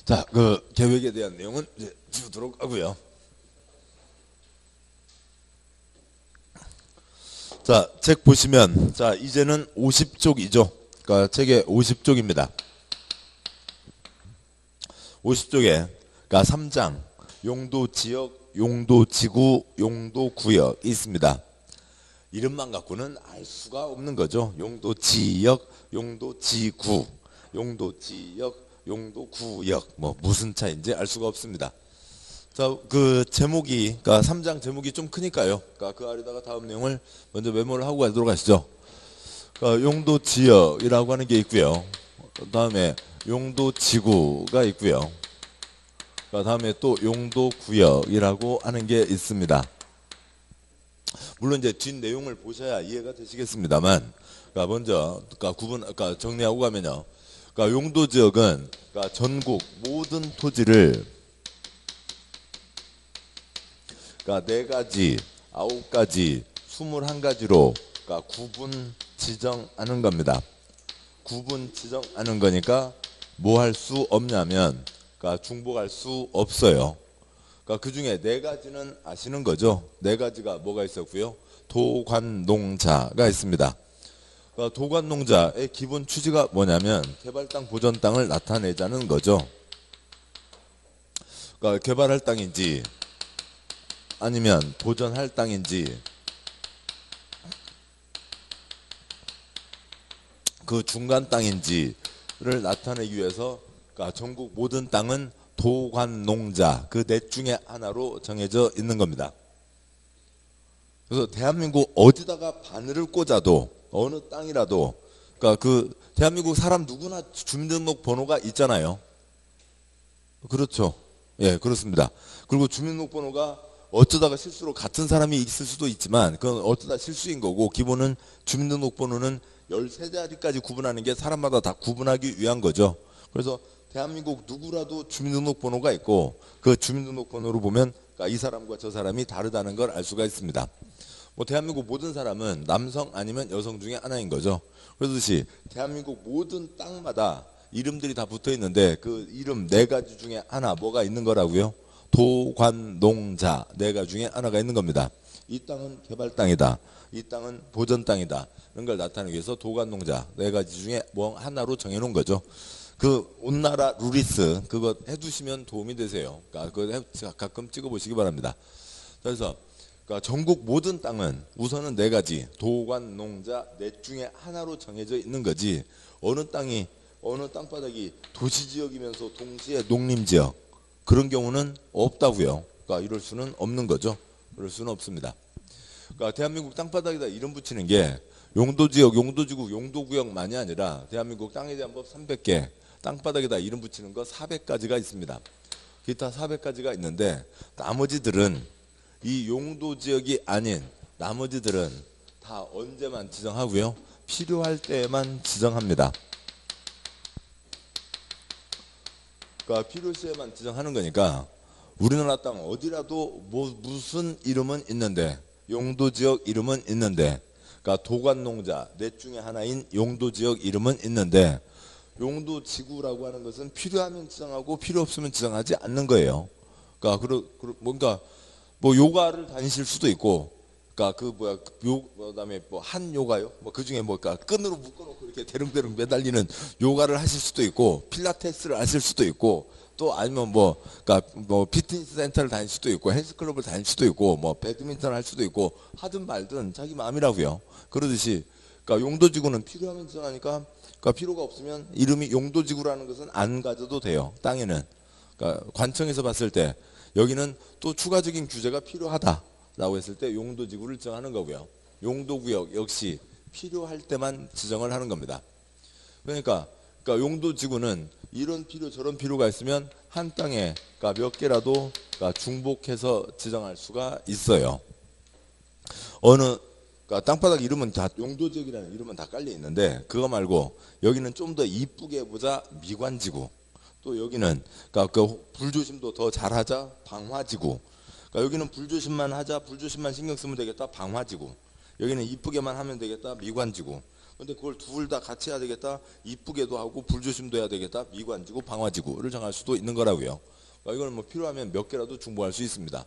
자, 그 계획에 대한 내용은 이제 지우도록 하고요. 자, 책 보시면 자, 이제는 50쪽이죠. 그러니까 책에 50쪽입니다. 50쪽에 그러니까 3장 용도 지역, 용도 지구, 용도 구역이 있습니다. 이름만 갖고는 알 수가 없는 거죠. 용도 지역, 용도 지구, 용도 지역, 용도 구역 뭐 무슨 차이인지 알 수가 없습니다. 자, 그 제목이 그러니까 3장 제목이 좀 크니까요. 그러니까 그 아래다가 다음 내용을 먼저 메모를 하고 가도록 하시죠. 그러니까 용도 지역이라고 하는 게 있고요. 그다음에 용도 지구가 있고요. 그다음에 또 용도 구역이라고 하는 게 있습니다. 물론 이제 뒷 내용을 보셔야 이해가 되시겠습니다만, 그러니까 먼저 그러니까 정리하고 가면요. 그러니까 용도 지역은 그러니까 전국 모든 토지를 그러니까 4가지, 9가지, 21가지로 그러니까 구분 지정하는 겁니다. 구분 지정하는 거니까 뭐 할 수 없냐면 그러니까 중복할 수 없어요. 그러니까 그 중에 4가지는 아시는 거죠. 4가지가 뭐가 있었고요. 도관농자가 있습니다. 그러니까 도관농자의 기본 취지가 뭐냐면 개발 땅, 보전 땅을 나타내자는 거죠. 그러니까 개발할 땅인지 아니면 보전할 땅인지 그 중간 땅인지를 나타내기 위해서 그러니까 전국 모든 땅은 도관농자 그 넷 중에 하나로 정해져 있는 겁니다. 그래서 대한민국 어디다가 바늘을 꽂아도 어느 땅이라도 그러니까 그 대한민국 사람 누구나 주민등록 번호가 있잖아요. 그렇죠. 예, 그렇습니다. 그리고 주민등록 번호가 어쩌다가 실수로 같은 사람이 있을 수도 있지만 그건 어쩌다 실수인 거고 기본은 주민등록 번호는 13자리까지 구분하는 게 사람마다 다 구분하기 위한 거죠. 그래서 대한민국 누구라도 주민등록 번호가 있고 그 주민등록 번호로 보면 그러니까 이 사람과 저 사람이 다르다는 걸 알 수가 있습니다. 뭐 대한민국 모든 사람은 남성 아니면 여성 중에 하나인 거죠. 그렇듯이 대한민국 모든 땅마다 이름들이 다 붙어 있는데 그 이름 4가지 중에 하나 뭐가 있는 거라고요? 도관농자 4가지 중에 하나가 있는 겁니다. 이 땅은 개발 땅이다. 이 땅은 보전 땅이다. 이런 걸 나타내기 위해서 도관농자 4가지 중에 뭐 하나로 정해놓은 거죠. 그 온나라 루리스 그거 해두시면 도움이 되세요. 그러니까 그거 가끔 찍어보시기 바랍니다. 그래서 그러니까 전국 모든 땅은 우선은 4가지 도관농자 넷 중에 하나로 정해져 있는 거지 어느 땅이 어느 땅바닥이 도시지역이면서 동시에 농림지역 그런 경우는 없다고요. 그러니까 이럴 수는 없는 거죠. 그럴 수는 없습니다. 그러니까 대한민국 땅바닥에다 이름 붙이는 게 용도지역, 용도지구, 용도구역만이 아니라 대한민국 땅에 대한 법 300개 땅바닥에다 이름 붙이는 거 400가지가 있습니다. 기타 400가지가 있는데 나머지들은 이 용도지역이 아닌 나머지들은 다 언제만 지정하고요. 필요할 때만 지정합니다. 그러니까 필요시에만 지정하는 거니까 우리나라 땅 어디라도 뭐 무슨 이름은 있는데 용도지역 이름은 있는데 그러니까 도관농자 넷 중에 하나인 용도지역 이름은 있는데 용도지구라고 하는 것은 필요하면 지정하고 필요 없으면 지정하지 않는 거예요. 그러니까 뭔가 뭐 요가를 다니실 수도 있고 그러니까 그 뭐야 그다음에 뭐 한 요가요 뭐 그중에 뭐 그러니까 끈으로 묶어놓고 이렇게 대릉대릉 매달리는 요가를 하실 수도 있고 필라테스를 하실 수도 있고 또 아니면 뭐 그러니까 뭐 피트니스 센터를 다닐 수도 있고 헬스클럽을 다닐 수도 있고 뭐 배드민턴 할 수도 있고 하든 말든 자기 마음이라고요. 그러듯이 그러니까 용도지구는 필요하면 지정하니까 그러니까 필요가 없으면 이름이 용도지구라는 것은 안 가져도 돼요. 땅에는 그러니까 관청에서 봤을 때 여기는 또 추가적인 규제가 필요하다라고 했을 때 용도지구를 지정하는 거고요. 용도구역 역시 필요할 때만 지정을 하는 겁니다. 그러니까 용도지구는 이런 필요 저런 필요가 있으면 한 땅에 그러니까 몇 개라도 그러니까 중복해서 지정할 수가 있어요. 그러니까 땅바닥 이름은 다 용도지역이라는 이름은 다 깔려 있는데 그거 말고 여기는 좀 더 이쁘게 보자 미관지구 또 여기는 그러니까 그 불조심도 더 잘하자 방화지구 그러니까 여기는 불조심만 하자 불조심만 신경 쓰면 되겠다 방화지구 여기는 이쁘게만 하면 되겠다 미관지구 근데 그걸 둘 다 같이 해야 되겠다. 이쁘게도 하고 불조심도 해야 되겠다. 미관지구, 방화지구를 정할 수도 있는 거라고요. 이걸 뭐 필요하면 몇 개라도 중복할 수 있습니다.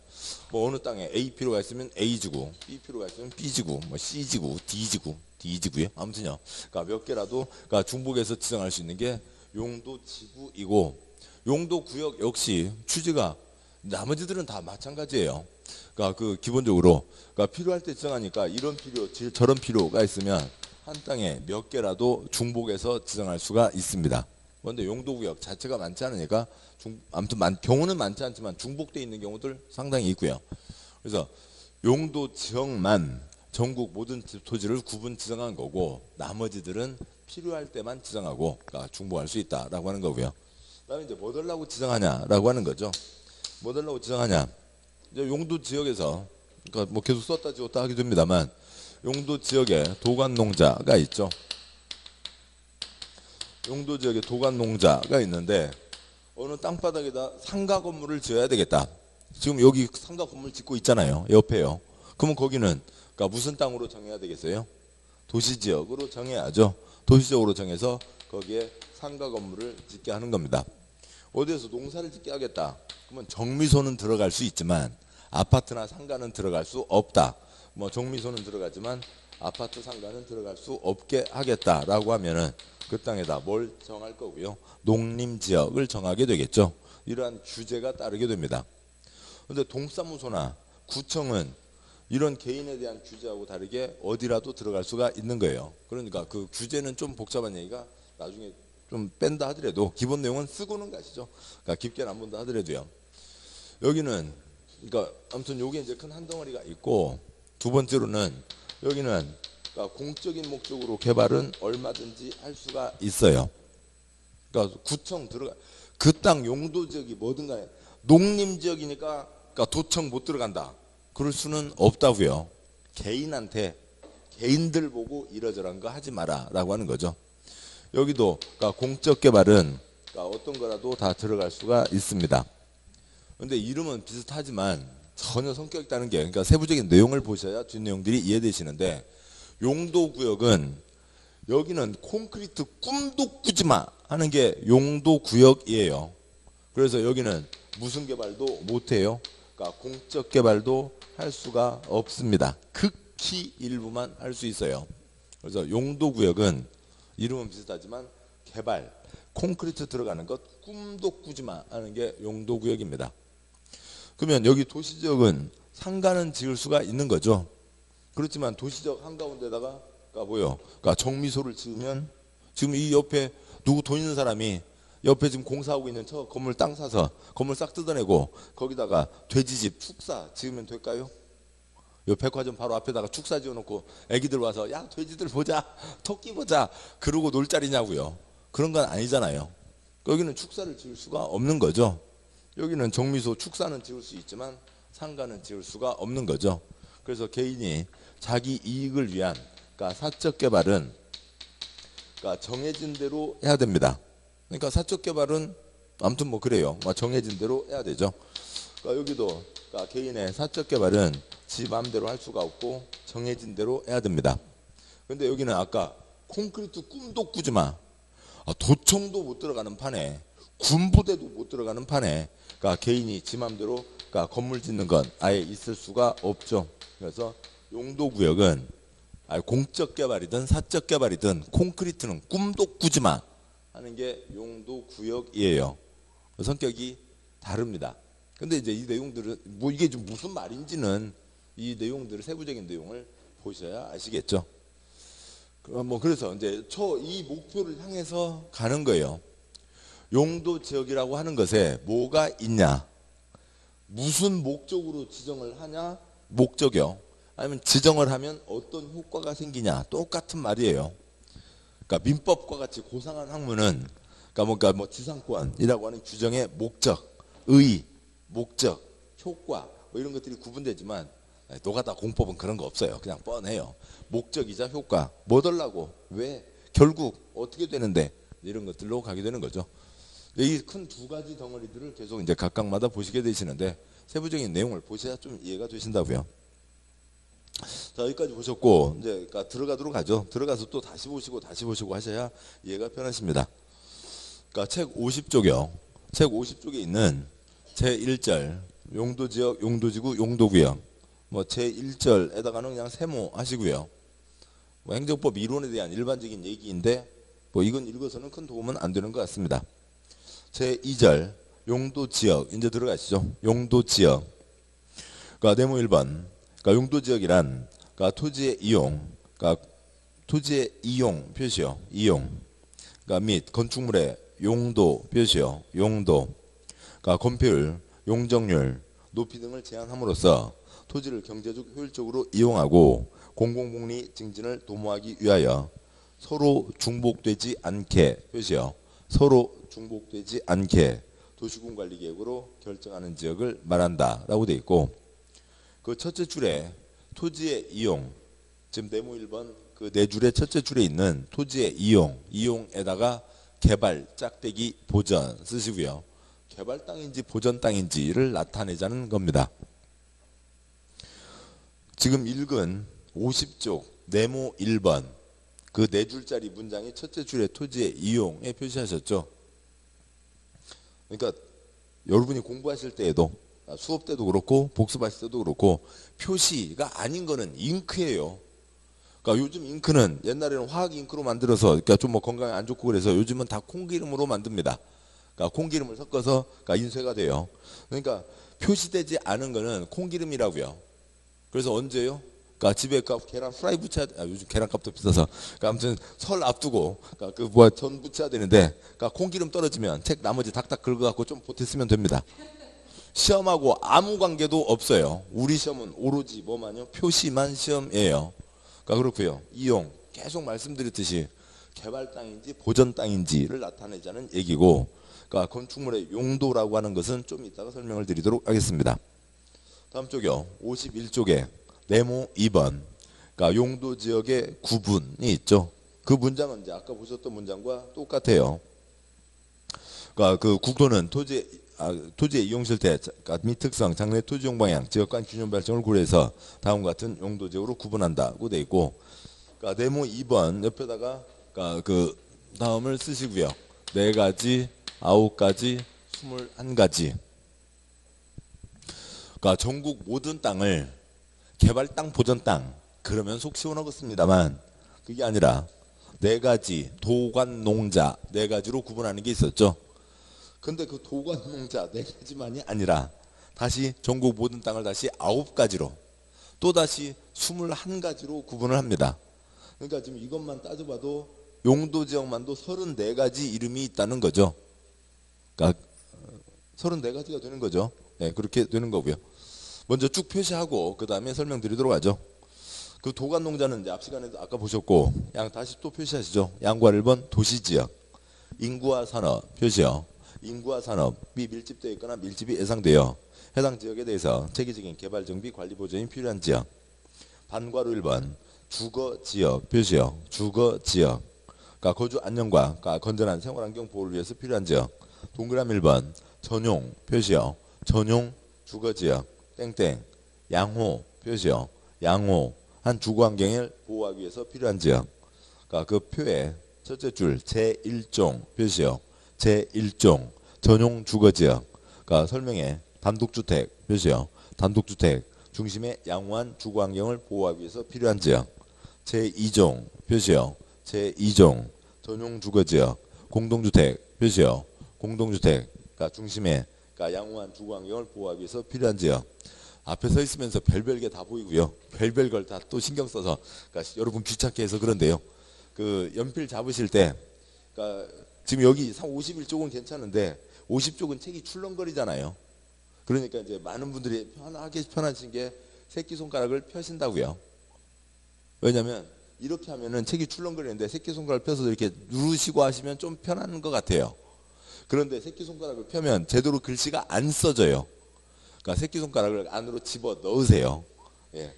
뭐 어느 땅에 A 필요가 있으면 A지구, B 필요가 있으면 B지구, 뭐 C지구, D지구, D지구요. 아무튼요. 그러니까 몇 개라도 그러니까 중복해서 지정할 수 있는 게 용도지구이고, 용도구역 역시 취지가 나머지들은 다 마찬가지예요. 그러니까 그 기본적으로 그러니까 필요할 때 지정하니까 이런 필요, 저런 필요가 있으면 한 땅에 몇 개라도 중복해서 지정할 수가 있습니다. 그런데 용도구역 자체가 많지 않으니까 아무튼 경우는 많지 않지만 중복되어 있는 경우들 상당히 있고요. 그래서 용도 지역만 전국 모든 토지를 구분 지정한 거고, 나머지들은 필요할 때만 지정하고 그러니까 중복할 수 있다라고 하는 거고요. 그다음에 이제 뭐 달라고 지정하냐라고 하는 거죠. 뭐 달라고 지정하냐? 이제 용도 지역에서 그러니까 뭐 계속 썼다 지웠다 하기도 합니다만, 용도 지역에 도관 농자가 있죠. 용도 지역에 도관 농자가 있는데 어느 땅바닥에다 상가 건물을 지어야 되겠다. 지금 여기 상가 건물 짓고 있잖아요. 옆에요. 그러면 거기는 그러니까 무슨 땅으로 정해야 되겠어요? 도시지역으로 정해야죠. 도시지역으로 정해서 거기에 상가 건물을 짓게 하는 겁니다. 어디에서 농사를 짓게 하겠다. 그러면 정미소는 들어갈 수 있지만 아파트나 상가는 들어갈 수 없다. 뭐 정미소는 들어가지만 아파트 상가는 들어갈 수 없게 하겠다라고 하면은 그 땅에다 뭘 정할 거고요. 농림지역을 정하게 되겠죠. 이러한 규제가 따르게 됩니다. 그런데 동사무소나 구청은 이런 개인에 대한 규제하고 다르게 어디라도 들어갈 수가 있는 거예요. 그러니까 그 규제는 좀 복잡한 얘기가 나중에 좀 뺀다 하더라도 기본 내용은 쓰고는 가시죠. 그러니까 깊게는 안 본다 하더라도요. 여기는 그러니까 아무튼 여기 이제 큰 한 덩어리가 있고, 두 번째로는 여기는 그러니까 공적인 목적으로 개발은 얼마든지 할 수가 있어요. 그러니까 구청 들어가 그 땅 용도 지역이 뭐든 간에 농림 지역이니까 그러니까 도청 못 들어간다. 그럴 수는 없다고요. 개인한테 개인들 보고 이러저런 거 하지 마라라고 하는 거죠. 여기도 그러니까 공적 개발은 그러니까 어떤 거라도 다 들어갈 수가 있습니다. 그런데 이름은 비슷하지만 전혀 성격이 다른 게, 그러니까 세부적인 내용을 보셔야 뒷내용들이 이해되시는데, 용도구역은 여기는 콘크리트 꿈도 꾸지 마 하는 게 용도구역이에요. 그래서 여기는 무슨 개발도 못해요. 그러니까 공적 개발도 할 수가 없습니다. 극히 일부만 할 수 있어요. 그래서 용도구역은 이름은 비슷하지만 개발, 콘크리트 들어가는 것 꿈도 꾸지 마 하는 게 용도구역입니다. 그러면 여기 도시지역은 상가는 지을 수가 있는 거죠. 그렇지만 도시지역 한가운데다가 그러니까 뭐요? 그러니까 정미소를 지으면 지금 이 옆에 누구 돈 있는 사람이 옆에 지금 공사하고 있는 저 건물 땅 사서 건물 싹 뜯어내고 거기다가 돼지집 축사 지으면 될까요? 요 백화점 바로 앞에다가 축사 지어놓고 애기들 와서 야 돼지들 보자, 토끼 보자 그러고 놀 자리냐고요. 그런 건 아니잖아요. 여기는 축사를 지을 수가 없는 거죠. 여기는 정미소 축사는 지을 수 있지만 상가는 지을 수가 없는 거죠. 그래서 개인이 자기 이익을 위한 그러니까 사적 개발은 그러니까 정해진 대로 해야 됩니다. 그러니까 사적 개발은 아무튼 뭐 그래요. 정해진 대로 해야 되죠. 그러니까 여기도 그러니까 개인의 사적 개발은 지 마음대로 할 수가 없고 정해진 대로 해야 됩니다. 그런데 여기는 아까 콘크리트 꿈도 꾸지 마. 도청도 못 들어가는 판에 군부대도 못 들어가는 판에 그러니까 개인이 지 마음대로 그러니까 건물 짓는 건 아예 있을 수가 없죠. 그래서 용도구역은 공적 개발이든 사적 개발이든 콘크리트는 꿈도 꾸지 마 하는 게 용도구역이에요. 성격이 다릅니다. 근데 이제 이 내용들은 뭐 이게 좀 무슨 말인지는 이 내용들을 세부적인 내용을 보셔야 아시겠죠. 그래서 이제 이 목표를 향해서 가는 거예요. 용도 지역이라고 하는 것에 뭐가 있냐, 무슨 목적으로 지정을 하냐, 목적이요. 아니면 지정을 하면 어떤 효과가 생기냐, 똑같은 말이에요. 그러니까 민법과 같이 고상한 학문은 그러니까 뭐 지상권이라고 하는 규정의 목적, 의, 목적, 효과 뭐 이런 것들이 구분되지만 노가다 공법은 그런 거 없어요. 그냥 뻔해요. 목적이자 효과, 뭐 달라고, 왜, 결국 어떻게 되는데 이런 것들로 가게 되는 거죠. 이 큰 두 가지 덩어리들을 계속 이제 각각마다 보시게 되시는데 세부적인 내용을 보셔야 좀 이해가 되신다고요. 자, 자, 여기까지 보셨고 이제 그러니까 들어가도록 하죠. 들어가서 또 다시 보시고 하셔야 이해가 편하십니다. 그러니까 책 50쪽이요. 책 50쪽에 있는 제1절 용도지역, 용도지구, 용도구역 뭐 제1절에다가는 그냥 세모하시고요. 뭐 행정법 이론에 대한 일반적인 얘기인데 뭐 이건 읽어서는 큰 도움은 안 되는 것 같습니다. 제2절 용도지역 이제 들어가시죠. 용도지역. 그러니까 네모 1번. 그러니까 용도지역이란 그러니까 토지의 이용, 그러니까 토지의 이용 표시요. 이용. 그러니까 및 건축물의 용도 표시요. 용도. 그러니까 건폐율, 용적률, 높이 등을 제한함으로써 토지를 경제적 효율적으로 이용하고 공공복리 증진을 도모하기 위하여 서로 중복되지 않게 표시요. 서로 중복되지 않게 도시군 관리 계획으로 결정하는 지역을 말한다 라고 되어 있고, 그 첫째 줄에 토지의 이용, 지금 네모 1번 그 네 줄의 첫째 줄에 있는 토지의 이용에다가 개발, 짝대기, 보전 쓰시고요. 개발 땅인지 보전 땅인지를 나타내자는 겁니다. 지금 읽은 50쪽 네모 1번 그 네 줄짜리 문장이 첫째 줄에 토지의 이용에 표시하셨죠. 그러니까 여러분이 공부하실 때에도 수업 때도 그렇고 복습하실 때도 그렇고 표시가 아닌 거는 잉크예요. 그러니까 요즘 잉크는 옛날에는 화학 잉크로 만들어서 그러니까 좀 뭐 건강에 안 좋고 그래서 요즘은 다 콩기름으로 만듭니다. 그러니까 콩기름을 섞어서 그러니까 인쇄가 돼요. 그러니까 표시되지 않은 거는 콩기름이라고요. 그래서 언제요? 그러니까 집에 계란 프라이 부쳐야 요즘 계란값도 비싸서 그러니까 아무튼 설 앞두고 그러니까 전 부쳐야 되는데 그러니까 콩기름 떨어지면 책 나머지 닥닥 긁어갖고 좀 보탰으면 됩니다. 시험하고 아무 관계도 없어요. 우리 시험은 오로지 뭐만요? 표시만 시험이에요. 그러니까 그렇고요. 이용 계속 말씀드렸듯이 개발 땅인지 보전 땅인지를 나타내자는 얘기고, 그러니까 건축물의 용도라고 하는 것은 좀 이따가 설명을 드리도록 하겠습니다. 다음 쪽이요. 51쪽에 네모 2번. 그러니까 용도 지역의 구분이 있죠. 그 문장은 이제 아까 보셨던 문장과 똑같아요. 그러니까 그 국토는 토지의 이용 실태 및 특성, 장래 토지 이용 방향, 지역 간 균형 발전을 고려해서 다음과 같은 용도 지역으로 구분한다고 돼 있고, 그러니까 네모 2번 옆에다가 그러니까 그 다음을 쓰시고요. 4가지, 9가지, 21가지. 그러니까 전국 모든 땅을 개발 땅, 보전 땅 그러면 속 시원하겠습니다만 그게 아니라 4가지 도관 농자 4가지로 구분하는 게 있었죠. 근데 그 도관 농자 4가지만이 아니라 다시 전국 모든 땅을 다시 9가지로 또 다시 21가지로 구분을 합니다. 그러니까 지금 이것만 따져봐도 용도 지역만도 34가지 이름이 있다는 거죠. 그러니까 34가지가 되는 거죠. 네, 그렇게 되는 거고요. 먼저 쭉 표시하고 그 다음에 설명드리도록 하죠. 그 도관 농자는 이제 앞 시간에도 아까 보셨고 다시 또 표시하시죠. 양과 1번 도시지역, 인구와 산업 표시요. 인구와 산업이 밀집되어 있거나 밀집이 예상되어 해당 지역에 대해서 체계적인 개발 정비 관리 보전이 필요한 지역. 반괄호 1번 주거지역 표시요. 주거지역, 그러니까 거주 안정과 그러니까 건전한 생활환경 보호를 위해서 필요한 지역. 동그라미 1번 전용 표시요. 전용 주거지역 땡땡. 양호 표시요. 양호 한 주거환경을 보호하기 위해서 필요한 지역. 그러니까 그 표에 첫째 줄 제1종 표시요. 제1종 전용 주거지역. 그러니까 설명에 단독주택 표시요. 단독주택 중심의 양호한 주거환경을 보호하기 위해서 필요한 지역. 제2종 표시요. 제2종 전용 주거지역 공동주택 표시요. 공동주택 그러니까 중심의 그러니까 양호한 주거환경을 보호하기 위해서 필요한 지역. 앞에 서 있으면서 별별 게 다 보이고요. 별별 걸 다 또 신경 써서 그러니까 여러분 귀찮게 해서 그런데요. 그 연필 잡으실 때 그러니까 지금 여기 51쪽은 괜찮은데 50쪽은 책이 출렁거리잖아요. 그러니까 이제 많은 분들이 편하신 게 새끼손가락을 펴신다고요. 왜냐면 이렇게 하면은 책이 출렁거리는데 새끼손가락을 펴서 이렇게 누르시고 하시면 좀 편한 것 같아요. 그런데 새끼손가락을 펴면 제대로 글씨가 안 써져요. 그러니까 새끼손가락을 안으로 집어 넣으세요. 예.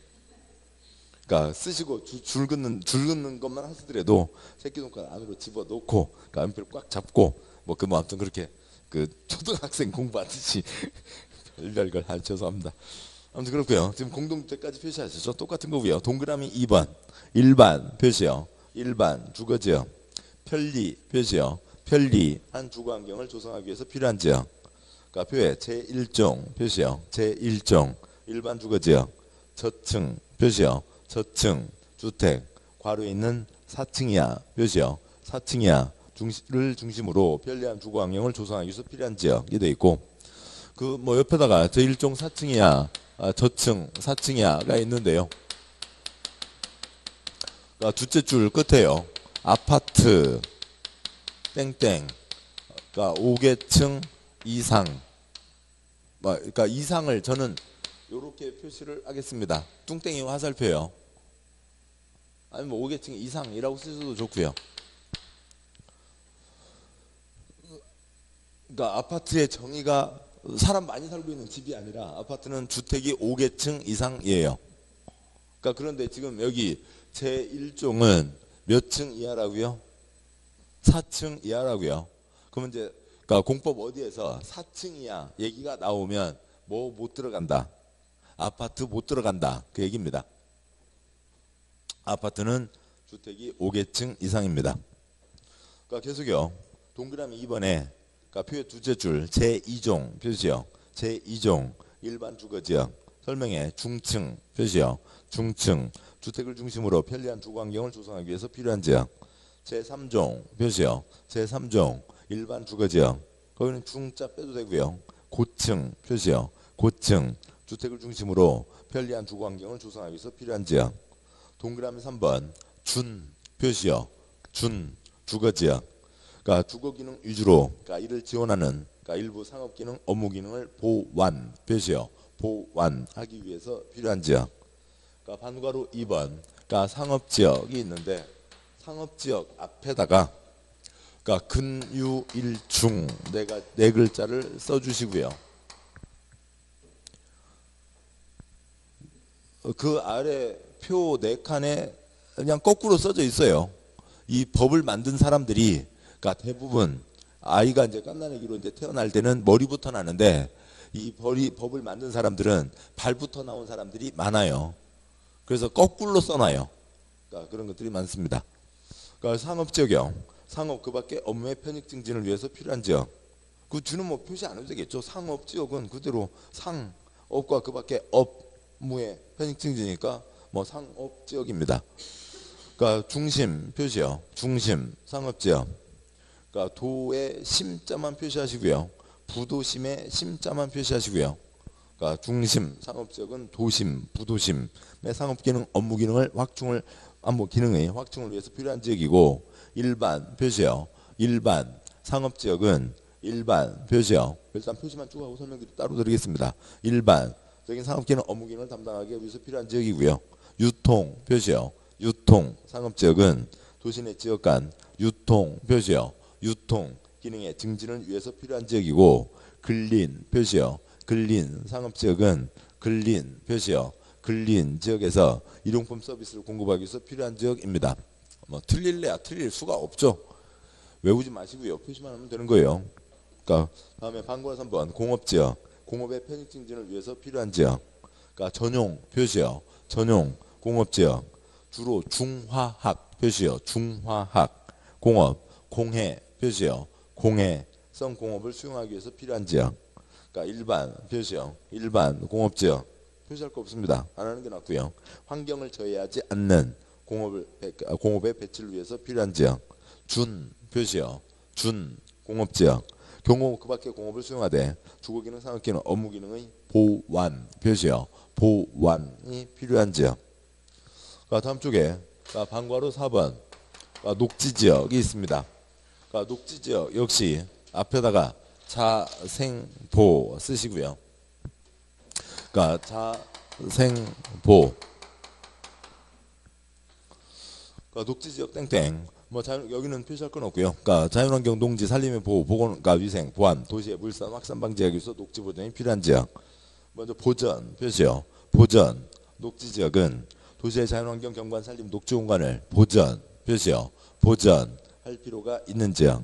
그러니까 쓰시고 줄 긋는 것만 하시더라도 새끼손가락 안으로 집어 넣고 그러니까 연필 꽉 잡고 뭐 아무튼 그렇게 그 초등학생 공부하듯이 별별 걸 죄송합니다. 아무튼 그렇고요. 지금 공동주택까지 표시하셨죠? 똑같은 거고요. 동그라미 2번 일반 표시요. 일반 주거지역. 편리 표시요. 편리 한 주거 환경을 조성하기 위해서 필요한 지역. 그러니까 표에 제1종 표시요. 제1종 일반 주거지역. 저층 표시요. 저층 주택 괄호에 있는 4층 이하 표시요. 4층 이하를 중심으로 편리한 주거 환경을 조성하기 위해서 필요한 지역이 돼 있고, 그 뭐 옆에다가 제1종 4층 이하 저층 4층 이하가 있는데요. 그러니까 둘째 줄 끝에요. 아파트 땡땡. 그러니까 5계층 이상. 그러니까 이상을 저는 이렇게 표시를 하겠습니다. 뚱땡이 화살표요. 아니면 5계층 이상이라고 쓰셔도 좋고요. 그러니까 아파트의 정의가 사람 많이 살고 있는 집이 아니라 아파트는 주택이 5계층 이상이에요. 그러니까 그런데 지금 여기 제1종은 몇 층 이하라고요? 4층 이하라고요. 그러면 이제 그러니까 공법 어디에서 4층 이하 얘기가 나오면 뭐 못 들어간다. 아파트 못 들어간다. 그 얘기입니다. 아파트는 주택이 5계층 이상입니다. 그러니까 계속요. 동그라미 2번에 그러니까 표의 둘째 줄 제2종 표시요. 제2종 일반 주거지역 설명에 중층 표시요. 중층 주택을 중심으로 편리한 주거 환경을 조성하기 위해서 필요한 지역. 제3종 표시요. 제3종 일반 주거지역 거기는 중자 빼도 되고요. 고층 표시요. 고층 주택을 중심으로 편리한 주거 환경을 조성하기 위해서 필요한 지역. 동그라미 3번 준 표시요. 준 주거지역 그러니까 주거기능 위주로 그러니까 이를 지원하는 그러니까 일부 상업기능 업무기능을 보완 표시요. 보완하기 위해서 필요한 지역. 그러니까 반괄호 2번 그러니까 상업지역이 있는데 상업지역 앞에다가 그러니까 근유일중 네 글자를 써주시고요. 그 아래 표 4칸에 그냥 거꾸로 써져 있어요. 이 법을 만든 사람들이 그러니까 대부분 아이가 이제 갓난아기로 이제 태어날 때는 머리부터 나는데 이 법을 만든 사람들은 발부터 나온 사람들이 많아요. 그래서 거꾸로 써놔요. 그러니까 그런 것들이 많습니다. 그러니까 상업지역이요. 상업 그 밖에 업무의 편익 증진을 위해서 필요한 지역. 그 주는 뭐 표시 안 해도 되겠죠. 상업지역은 그대로 상업과 그 밖에 업무의 편익 증진이니까 뭐 상업지역입니다. 그러니까 중심 표시요. 중심 상업지역. 그러니까 도의 심자만 표시하시고요. 부도심의 심자만 표시하시고요. 그러니까 중심 상업지역은 도심, 부도심의 상업기능, 업무기능을 확충을 기능의 확충을 위해서 필요한 지역이고, 일반 표시요. 일반 상업지역은 일반 표시요. 일단 표시만 쭉 하고 설명드리 따로 드리겠습니다. 일반적인 상업기능, 업무기능을 담당하기 위해서 필요한 지역이고요. 유통 표시요. 유통 상업지역은 도시 내 지역 간 유통 표시요. 유통 기능의 증진을 위해서 필요한 지역이고, 근린 표시요. 근린 상업지역은 근린 표시요. 근린 지역에서 일용품 서비스를 공급하기 위해서 필요한 지역입니다. 뭐 틀릴래야 틀릴 수가 없죠. 외우지 마시고요. 표시만 하면 되는 거예요. 그러니까 다음에 반괄호 3번 공업지역. 공업의 편익 증진을 위해서 필요한 지역. 그러니까 전용 표시요. 전용 공업지역. 주로 중화학 표시요. 중화학 공업. 공해 표시요. 공해성 공업을 수용하기 위해서 필요한 지역. 그러니까 일반 표시요. 일반 공업지역. 표시할 거 없습니다. 안 하는 게 낫고요. 환경을 저해하지 않는 공업의 배치를 위해서 필요한 지역. 준 표시요. 준 공업지역. 경우 그 밖에 공업을 수용하되 주거기능, 상업기능, 업무기능의 보완 표시요. 보완이 필요한 지역. 다음 쪽에 반괄호 4번 녹지지역이 있습니다. 녹지지역 역시 앞에다가 자생보 쓰시고요. 자생보 녹지지역 땡땡 뭐 여기는 표시할 건 없고요. 자연환경, 농지, 산림의 보호, 보건, 위생, 보안, 도시의 물산 확산 방지하기 위해서 녹지 보전이 필요한 지역. 먼저 보전 표시요. 보전 녹지지역은 도시의 자연환경, 경관, 산림, 녹지 공간을 보전 표시요. 보전할 필요가 있는 지역.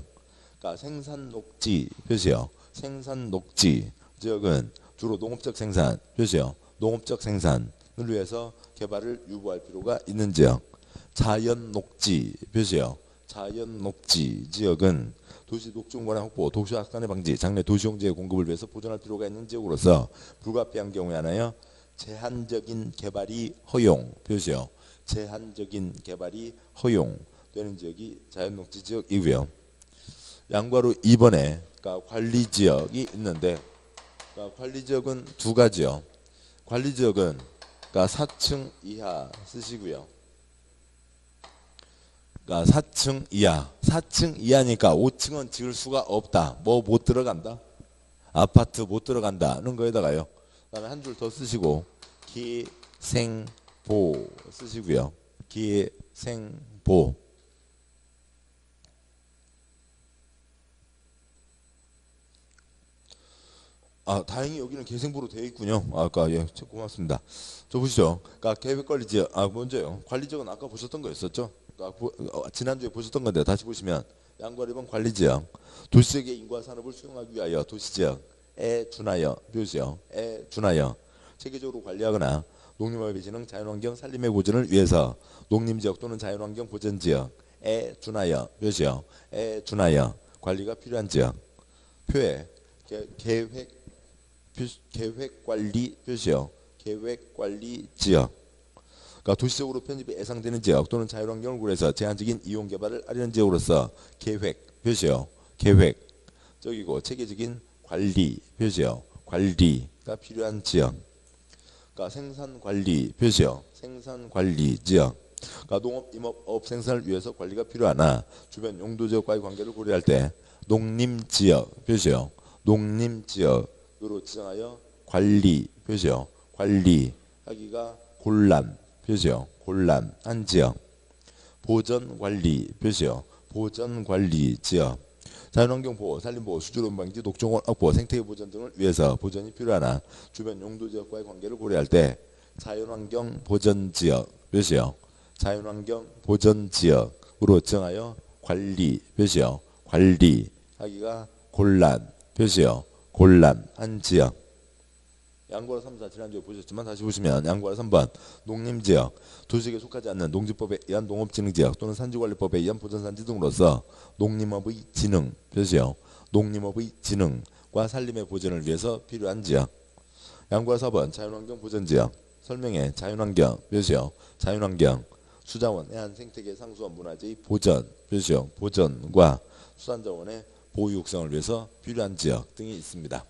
생산녹지 표시요. 생산녹지 지역은 주로 농업적 생산 표시요. 농업적 생산을 위해서 개발을 유보할 필요가 있는 지역. 자연 녹지 표시요. 자연 녹지 지역은 도시 녹중관의 확보, 도시 확산의 방지, 장래 도시용지의 공급을 위해서 보존할 필요가 있는 지역으로서 불가피한 경우에 하나여 제한적인 개발이 허용 표시요. 제한적인 개발이 허용되는 지역이 자연녹지 지역이고요. 양과로 2번에 그러니까 관리지역이 있는데 그러니까 관리지역은 두 가지요. 관리지역은 그러니까 4층 이하 쓰시고요. 그러니까 4층 이하, 4층 이하니까 5층은 지을 수가 없다. 뭐 못 들어간다? 아파트 못 들어간다는 거에다가요. 그다음에 한 줄 더 쓰시고 기생보 쓰시고요. 기생보. 다행히 여기는 계생보로 되어 있군요. 아까 예, 고맙습니다. 저 보시죠. 그러니까 계획관리지역 먼저요. 관리지역은 아까 보셨던 거였었죠. 그러니까 지난주에 보셨던 건데 다시 보시면 양과 1번 관리지역. 도시지역의 인구와 산업을 수용하기 위하여 도시지역에 준하여 표시에 준하여 체계적으로 관리하거나 농림업의 진흥, 자연환경 살림의 보존을 위해서 농림지역 또는 자연환경 보전지역에 준하여 표시에 준하여 관리가 필요한 지역. 표에 계획관리 표시요. 계획관리 지역. 그러니까 도시적으로 편입이 예상되는 지역 또는 자연환경을 고려해서 제한적인 이용개발을 하려는 지역으로서 계획 표시요. 계획적이고 체계적인 관리 표시요. 관리가 필요한 지역. 그러니까 생산관리 표시요. 생산관리 지역. 그러니까 농업, 임업업 생산을 위해서 관리가 필요하나 주변 용도지역과의 관계를 고려할 때 농림지역 표시요. 농림지역으로 지정하여 관리 표시요. 관리하기가 곤란 표시요. 곤란한 지역. 보전관리 표시요. 보전관리 지역. 자연환경보호, 산림보호, 수질오염 방지, 녹종원 확보, 생태계 보전 등을 위해서 보전이 필요하나 주변 용도지역과의 관계를 고려할 때 자연환경 보전지역 표시요. 자연환경 보전지역으로 정하여 관리 표시요. 관리하기가 곤란 표시요. 곤란한 지역. 양과로 3, 4 지난주에 보셨지만 다시 보시면 양과로 3번 농림지역 도시지역에 속하지 않는 농지법에 의한 농업진흥지역 또는 산지관리법에 의한 보전산지 등으로서 농림업의 진흥 표시요. 농림업의 진흥과 산림의 보전을 위해서 필요한 지역. 양과로 4번 자연환경 보전지역 설명에 자연환경 표시요. 자연환경 수자원, 해안 생태계 상수원 문화재의 보전 표시요. 보전과 수산자원의 보호 육성을 위해서 필요한 지역 등이 있습니다.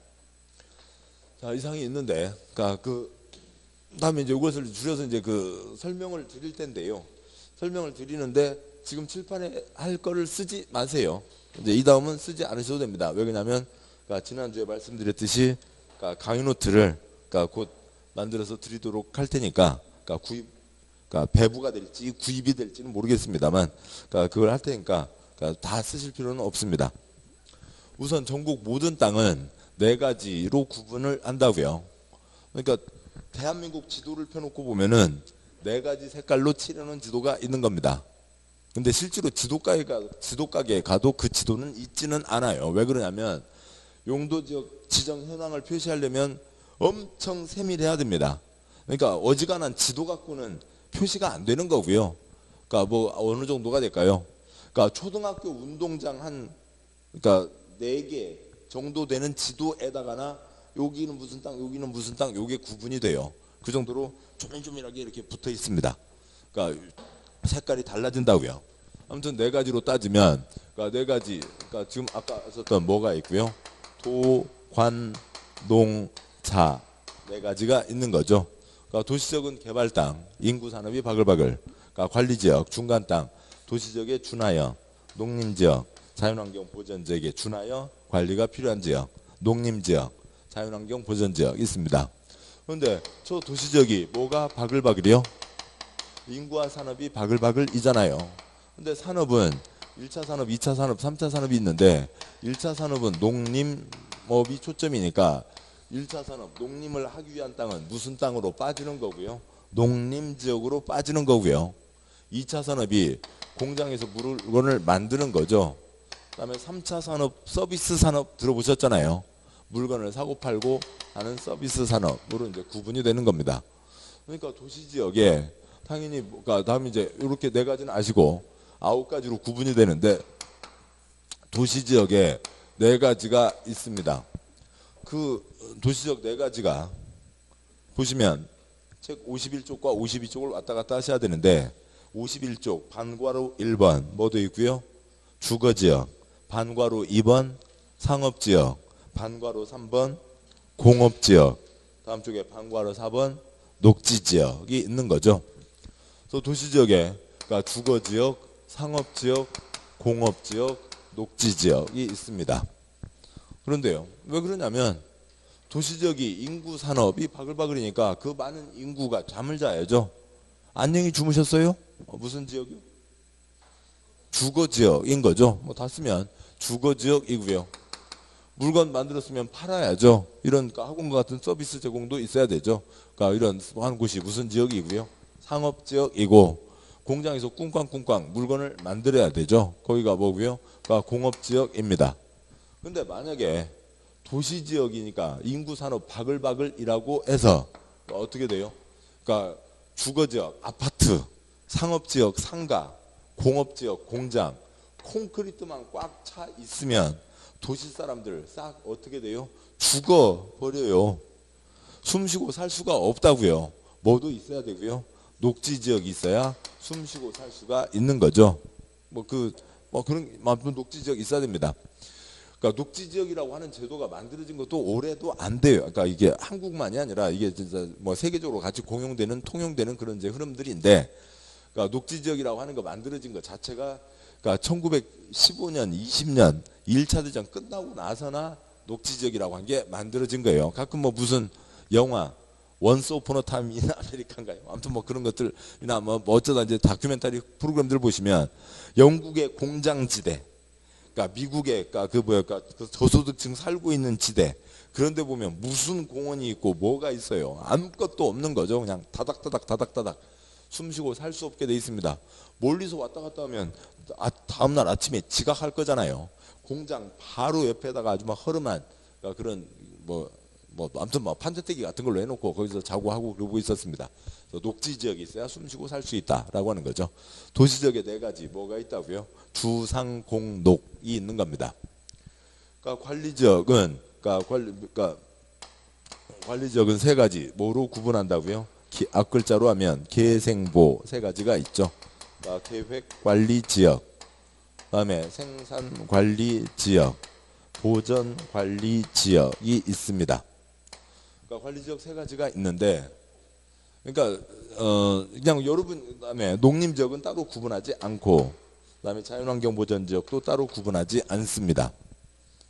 자, 이상이 있는데, 그러니까 다음에 이제 이것을 줄여서 이제 설명을 드릴 텐데요. 설명을 드리는데 지금 칠판에 할 거를 쓰지 마세요. 이제 이 다음은 쓰지 않으셔도 됩니다. 왜 그러냐면 그러니까 지난주에 말씀드렸듯이 그러니까 강의 노트를 그러니까 곧 만들어서 드리도록 할 테니까 그러니까 배부가 될지 구입이 될지는 모르겠습니다만 그러니까 그걸 할 테니까 그러니까 다 쓰실 필요는 없습니다. 우선 전국 모든 땅은 4가지로 구분을 한다고요. 그러니까 대한민국 지도를 펴놓고 보면은 4가지 색깔로 칠해놓은 지도가 있는 겁니다. 근데 실제로 지도가게에 가도 그 지도는 있지는 않아요. 왜 그러냐면 용도지역 지정 현황을 표시하려면 엄청 세밀해야 됩니다. 그러니까 어지간한 지도 갖고는 표시가 안 되는 거고요. 그러니까 뭐 어느 정도가 될까요? 그러니까 초등학교 운동장 그러니까 4개 정도 되는 지도에다가나 여기는 무슨 땅, 여기는 무슨 땅, 요게 구분이 돼요. 그 정도로 조밀조밀하게 이렇게 붙어 있습니다. 그러니까 색깔이 달라진다고요. 아무튼 4가지로 따지면 그러니까 4가지, 그러니까 지금 아까 썼던 뭐가 있고요. 도, 관, 농, 자 4가지가 있는 거죠. 그러니까 도시적은 개발 땅, 인구 산업이 바글바글. 그러니까 관리지역, 중간 땅, 도시지역에 준하여, 농림지역, 자연환경 보전지역에 준하여 관리가 필요한 지역, 농림지역, 자연환경 보전지역 있습니다. 그런데 저 도시지역이 뭐가 바글바글이요? 인구와 산업이 바글바글이잖아요. 근데 산업은 1차 산업, 2차 산업, 3차 산업이 있는데 1차 산업은 농림업이 초점이니까 1차 산업, 농림을 하기 위한 땅은 무슨 땅으로 빠지는 거고요? 농림지역으로 빠지는 거고요. 2차 산업이 공장에서 물건을 만드는 거죠. 그 다음에 3차 산업, 서비스 산업 들어보셨잖아요. 물건을 사고 팔고 하는 서비스 산업으로 이제 구분이 되는 겁니다. 그러니까 도시 지역에 당연히 그러니까 다음 이제 이렇게 네 가지는 아시고 9가지로 구분이 되는데 도시 지역에 네 가지가 있습니다. 그 도시적 네 가지가 보시면 책 51쪽과 52쪽을 왔다 갔다 하셔야 되는데 51쪽 반괄호 1번 뭐 되어 있고요? 주거지역, 반괄호 2번 상업지역, 반괄호 3번 공업지역, 다음 쪽에 반괄호 4번 녹지지역이 있는 거죠. 그래서 도시지역에 그러니까 주거지역, 상업지역, 공업지역, 녹지지역이 있습니다. 그런데요, 왜 그러냐면 도시지역이 인구 산업이 바글바글이니까 그 많은 인구가 잠을 자야죠. 안녕히 주무셨어요? 무슨 지역이요? 주거지역인 거죠. 뭐 다 쓰면 주거지역이고요. 물건 만들었으면 팔아야죠. 이런 학원과 같은 서비스 제공도 있어야 되죠. 그러니까 이런 한 곳이 무슨 지역이고요? 상업지역이고 공장에서 꿍꽝꿍꽝 물건을 만들어야 되죠. 거기가 뭐고요? 그러니까 공업지역입니다. 근데 만약에 도시지역이니까 인구산업 바글바글이라고 해서 어떻게 돼요? 그러니까 주거지역, 아파트, 상업지역, 상가, 공업지역, 공장, 콘크리트만 꽉 차 있으면 도시 사람들 싹 어떻게 돼요? 죽어버려요. 숨쉬고 살 수가 없다고요. 뭐도 있어야 되고요. 녹지지역이 있어야 숨쉬고 살 수가 있는 거죠. 그런 녹지지역 있어야 됩니다. 그러니까 녹지지역이라고 하는 제도가 만들어진 것도 올해도 안 돼요. 그러니까 이게 한국만이 아니라 이게 진짜 뭐 세계적으로 같이 공용되는 통용되는 그런 이제 흐름들인데, 그러니까 녹지지역이라고 하는 거 만들어진 것 자체가 그러니까 1915년, 20년 1차 대전 끝나고 나서나 녹지지역이라고 한 게 만들어진 거예요. 가끔 뭐 무슨 영화 원스 오폰 어 타임 인 아메리카인가요? 아무튼 뭐 그런 것들이나 뭐 어쩌다 이제 다큐멘터리 프로그램들 보시면 영국의 공장지대, 그러니까 미국의 그러니까 그 저소득층 살고 있는 지대, 그런데 보면 무슨 공원이 있고 뭐가 있어요? 아무것도 없는 거죠. 그냥 다닥다닥 숨쉬고 살 수 없게 돼 있습니다. 멀리서 왔다 갔다 하면 다음날 아침에 지각할 거잖아요. 공장 바로 옆에다가 아주 막 허름한 그런 아무튼 뭐 판자떼기 같은 걸로 해놓고 거기서 자고 하고 그러고 있었습니다. 녹지지역이 있어야 숨쉬고 살 수 있다라고 하는 거죠. 도시지역에 네 가지 뭐가 있다고요? 주상공녹이 있는 겁니다. 그러니까 관리지역은 세 가지 뭐로 구분한다고요? 앞글자로 하면 계생보 세 가지가 있죠. 그러니까 계획관리지역, 그다음에 생산관리지역, 보전관리지역이 있습니다. 그러니까 관리지역 세 가지가 있는데, 그러니까 그냥 여러분 그다음에 농림지역은 따로 구분하지 않고, 그다음에 자연환경보전지역도 따로 구분하지 않습니다.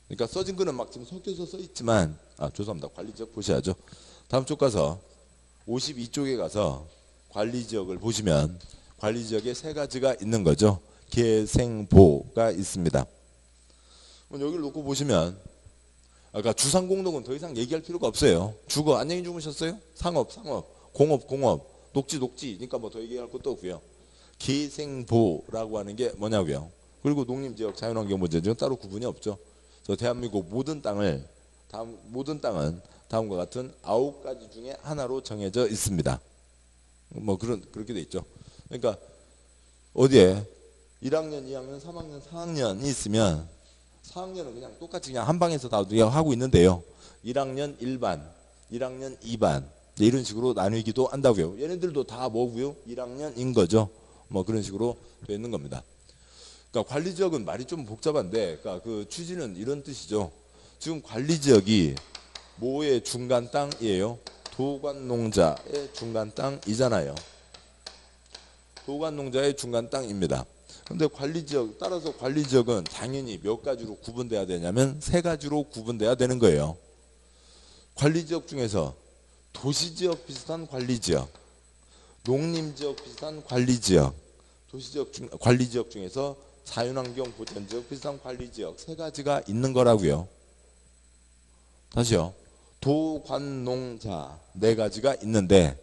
그러니까 써진 거는 막 지금 섞여서 써 있지만 죄송합니다. 관리지역 보셔야죠. 다음 쪽 가서 52쪽에 가서 관리지역을 보시면 관리지역에 세 가지가 있는 거죠. 계생보가 있습니다. 여기를 놓고 보시면 아까 주상공록은 더 이상 얘기할 필요가 없어요. 주거 안녕히 주무셨어요? 상업, 공업, 녹지. 그러니까 뭐 더 얘기할 것도 없고요. 계생보라고 하는 게 뭐냐고요. 그리고 농림지역, 자연환경보전지역은 따로 구분이 없죠. 그래서 대한민국 모든 땅은 다음과 같은 9가지 중에 하나로 정해져 있습니다. 뭐 그렇게 돼 있죠. 그러니까 어디에 1학년, 2학년, 3학년, 4학년이 있으면 4학년은 그냥 똑같이 그냥 한 방에서 다 하고 있는데요. 1학년 1반, 1학년 2반 이런 식으로 나누기도 한다고요. 얘네들도 다 뭐고요? 1학년인 거죠. 뭐 그런 식으로 되어 있는 겁니다. 그러니까 관리지역은 말이 좀 복잡한데, 그러니까 그 취지는 이런 뜻이죠. 지금 관리지역이 뭐의 중간 땅이에요? 도관농자의 중간 땅이잖아요. 도관농자의 중간 땅입니다. 근데 따라서 관리지역은 당연히 몇 가지로 구분돼야 되냐면 세 가지로 구분돼야 되는 거예요. 관리지역 중에서 도시지역 비슷한 관리지역, 농림지역 비슷한 관리지역, 관리지역 중에서 자연환경 보전지역 비슷한 관리지역 세 가지가 있는 거라고요. 다시요. 도관농자 네 가지가 있는데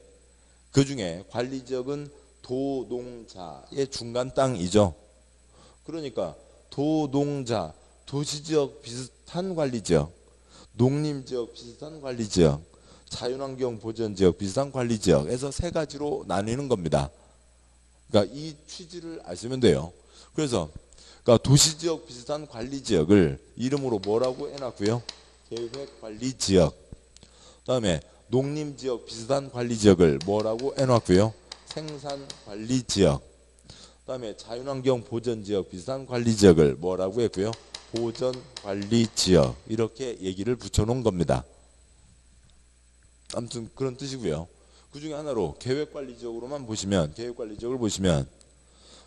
그 중에 관리지역은 도농자의 중간 땅이죠. 그러니까 도농자, 도시지역 비슷한 관리지역, 농림지역 비슷한 관리지역, 자연환경 보전지역 비슷한 관리지역에서 세 가지로 나뉘는 겁니다. 그러니까 이 취지를 아시면 돼요. 그래서 그러니까 도시지역 비슷한 관리지역을 이름으로 뭐라고 해놨고요? 계획관리지역. 그다음에 농림지역 비슷한 관리지역을 뭐라고 해놨고요? 생산관리지역. 그다음에 자연환경 보전지역 비슷한 관리지역을 뭐라고 했고요? 보전관리지역. 이렇게 얘기를 붙여놓은 겁니다. 아무튼 그런 뜻이고요. 그 중에 하나로 계획관리지역으로만 보시면, 계획관리지역을 보시면,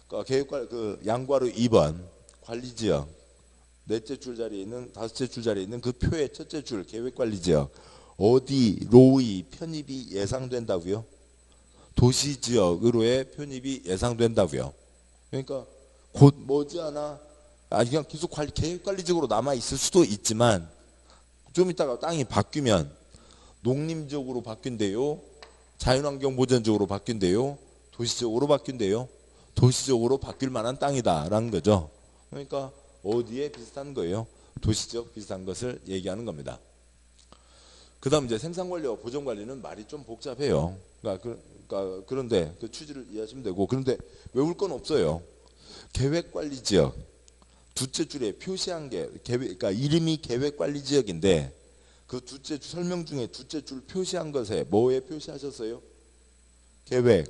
그 양괄호 2번 관리지역 넷째 줄자리에 있는 다섯째 줄자리에 있는 그 표의 첫째 줄 계획관리지역 어디로의 편입이 예상된다고요? 도시지역으로의 편입이 예상된다고요. 그러니까 곧 머지않아 그냥 계속 계획관리지역으로 남아 있을 수도 있지만 좀 이따가 땅이 바뀌면 농림지역으로 바뀐대요, 자연환경보전지역으로 바뀐대요, 도시지역으로 바뀐대요. 도시적으로 바뀔 만한 땅이다라는 거죠. 그러니까 어디에 비슷한 거예요? 도시적 비슷한 것을 얘기하는 겁니다. 그 다음 이제 생산관리와 보전관리는 말이 좀 복잡해요. 그런데 그 취지를 이해하시면 되고, 그런데 외울 건 없어요. 계획관리지역 두째 줄에 표시한 게 그러니까 이름이 계획관리지역인데 그 두째 설명 중에 두째 줄 표시한 것에 뭐에 표시하셨어요? 계획,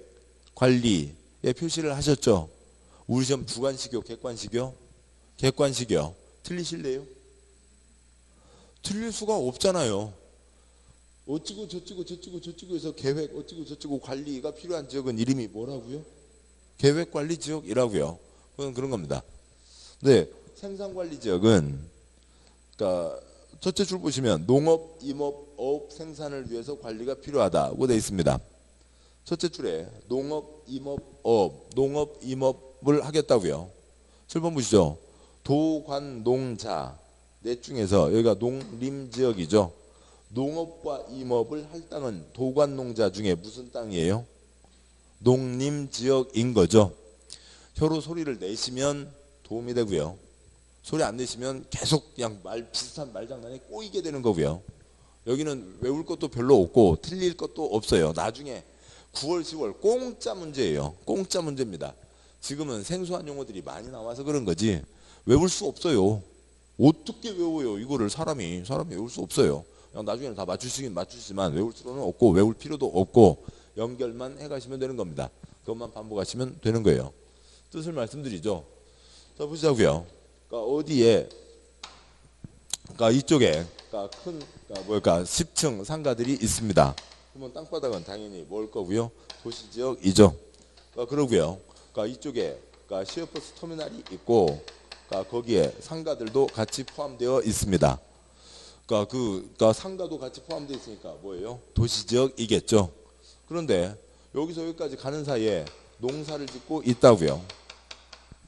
관리 예, 표시를 하셨죠. 우리 시험 주관식이요, 객관식이요? 객관식이요. 틀리실래요? 틀릴 수가 없잖아요. 어찌고 저찌고 저찌고 저찌고 해서 계획 어찌고 저찌고 관리가 필요한 지역은 이름이 뭐라고요? 계획관리지역이라고요. 그런 겁니다. 네, 생산관리지역은 그러니까 첫째 줄 보시면 농업, 임업, 어업 생산을 위해서 관리가 필요하다고 되어 있습니다. 첫째 줄에 농업, 임업, 어업, 농업, 임업을 하겠다고요. 7번 보시죠. 도관, 농자 넷 중에서 여기가 농림지역이죠. 농업과 임업을 할 땅은 도관, 농자 중에 무슨 땅이에요? 농림지역인 거죠. 혀로 소리를 내시면 도움이 되고요. 소리 안 내시면 계속 그냥 비슷한 말장난에 꼬이게 되는 거고요. 여기는 외울 것도 별로 없고 틀릴 것도 없어요. 나중에 9월, 10월 공짜 문제예요. 공짜 문제입니다. 지금은 생소한 용어들이 많이 나와서 그런 거지 외울 수 없어요. 어떻게 외워요? 이거를 사람이 외울 수 없어요. 그냥 나중에는 다 맞추시긴 맞추시지만 외울 수는 없고 외울 필요도 없고 연결만 해가시면 되는 겁니다. 그것만 반복하시면 되는 거예요. 뜻을 말씀드리죠. 자, 보시자고요. 그러니까 어디에 그러니까 이쪽에 그러니까 10층 상가들이 있습니다. 그러면 땅바닥은 당연히 뭘 거고요? 도시지역이죠. 그러고요. 이쪽에 시외버스 터미널이 있고 거기에 상가들도 같이 포함되어 있습니다. 상가도 같이 포함되어 있으니까 뭐예요? 도시지역이겠죠. 그런데 여기서 여기까지 가는 사이에 농사를 짓고 있다고요.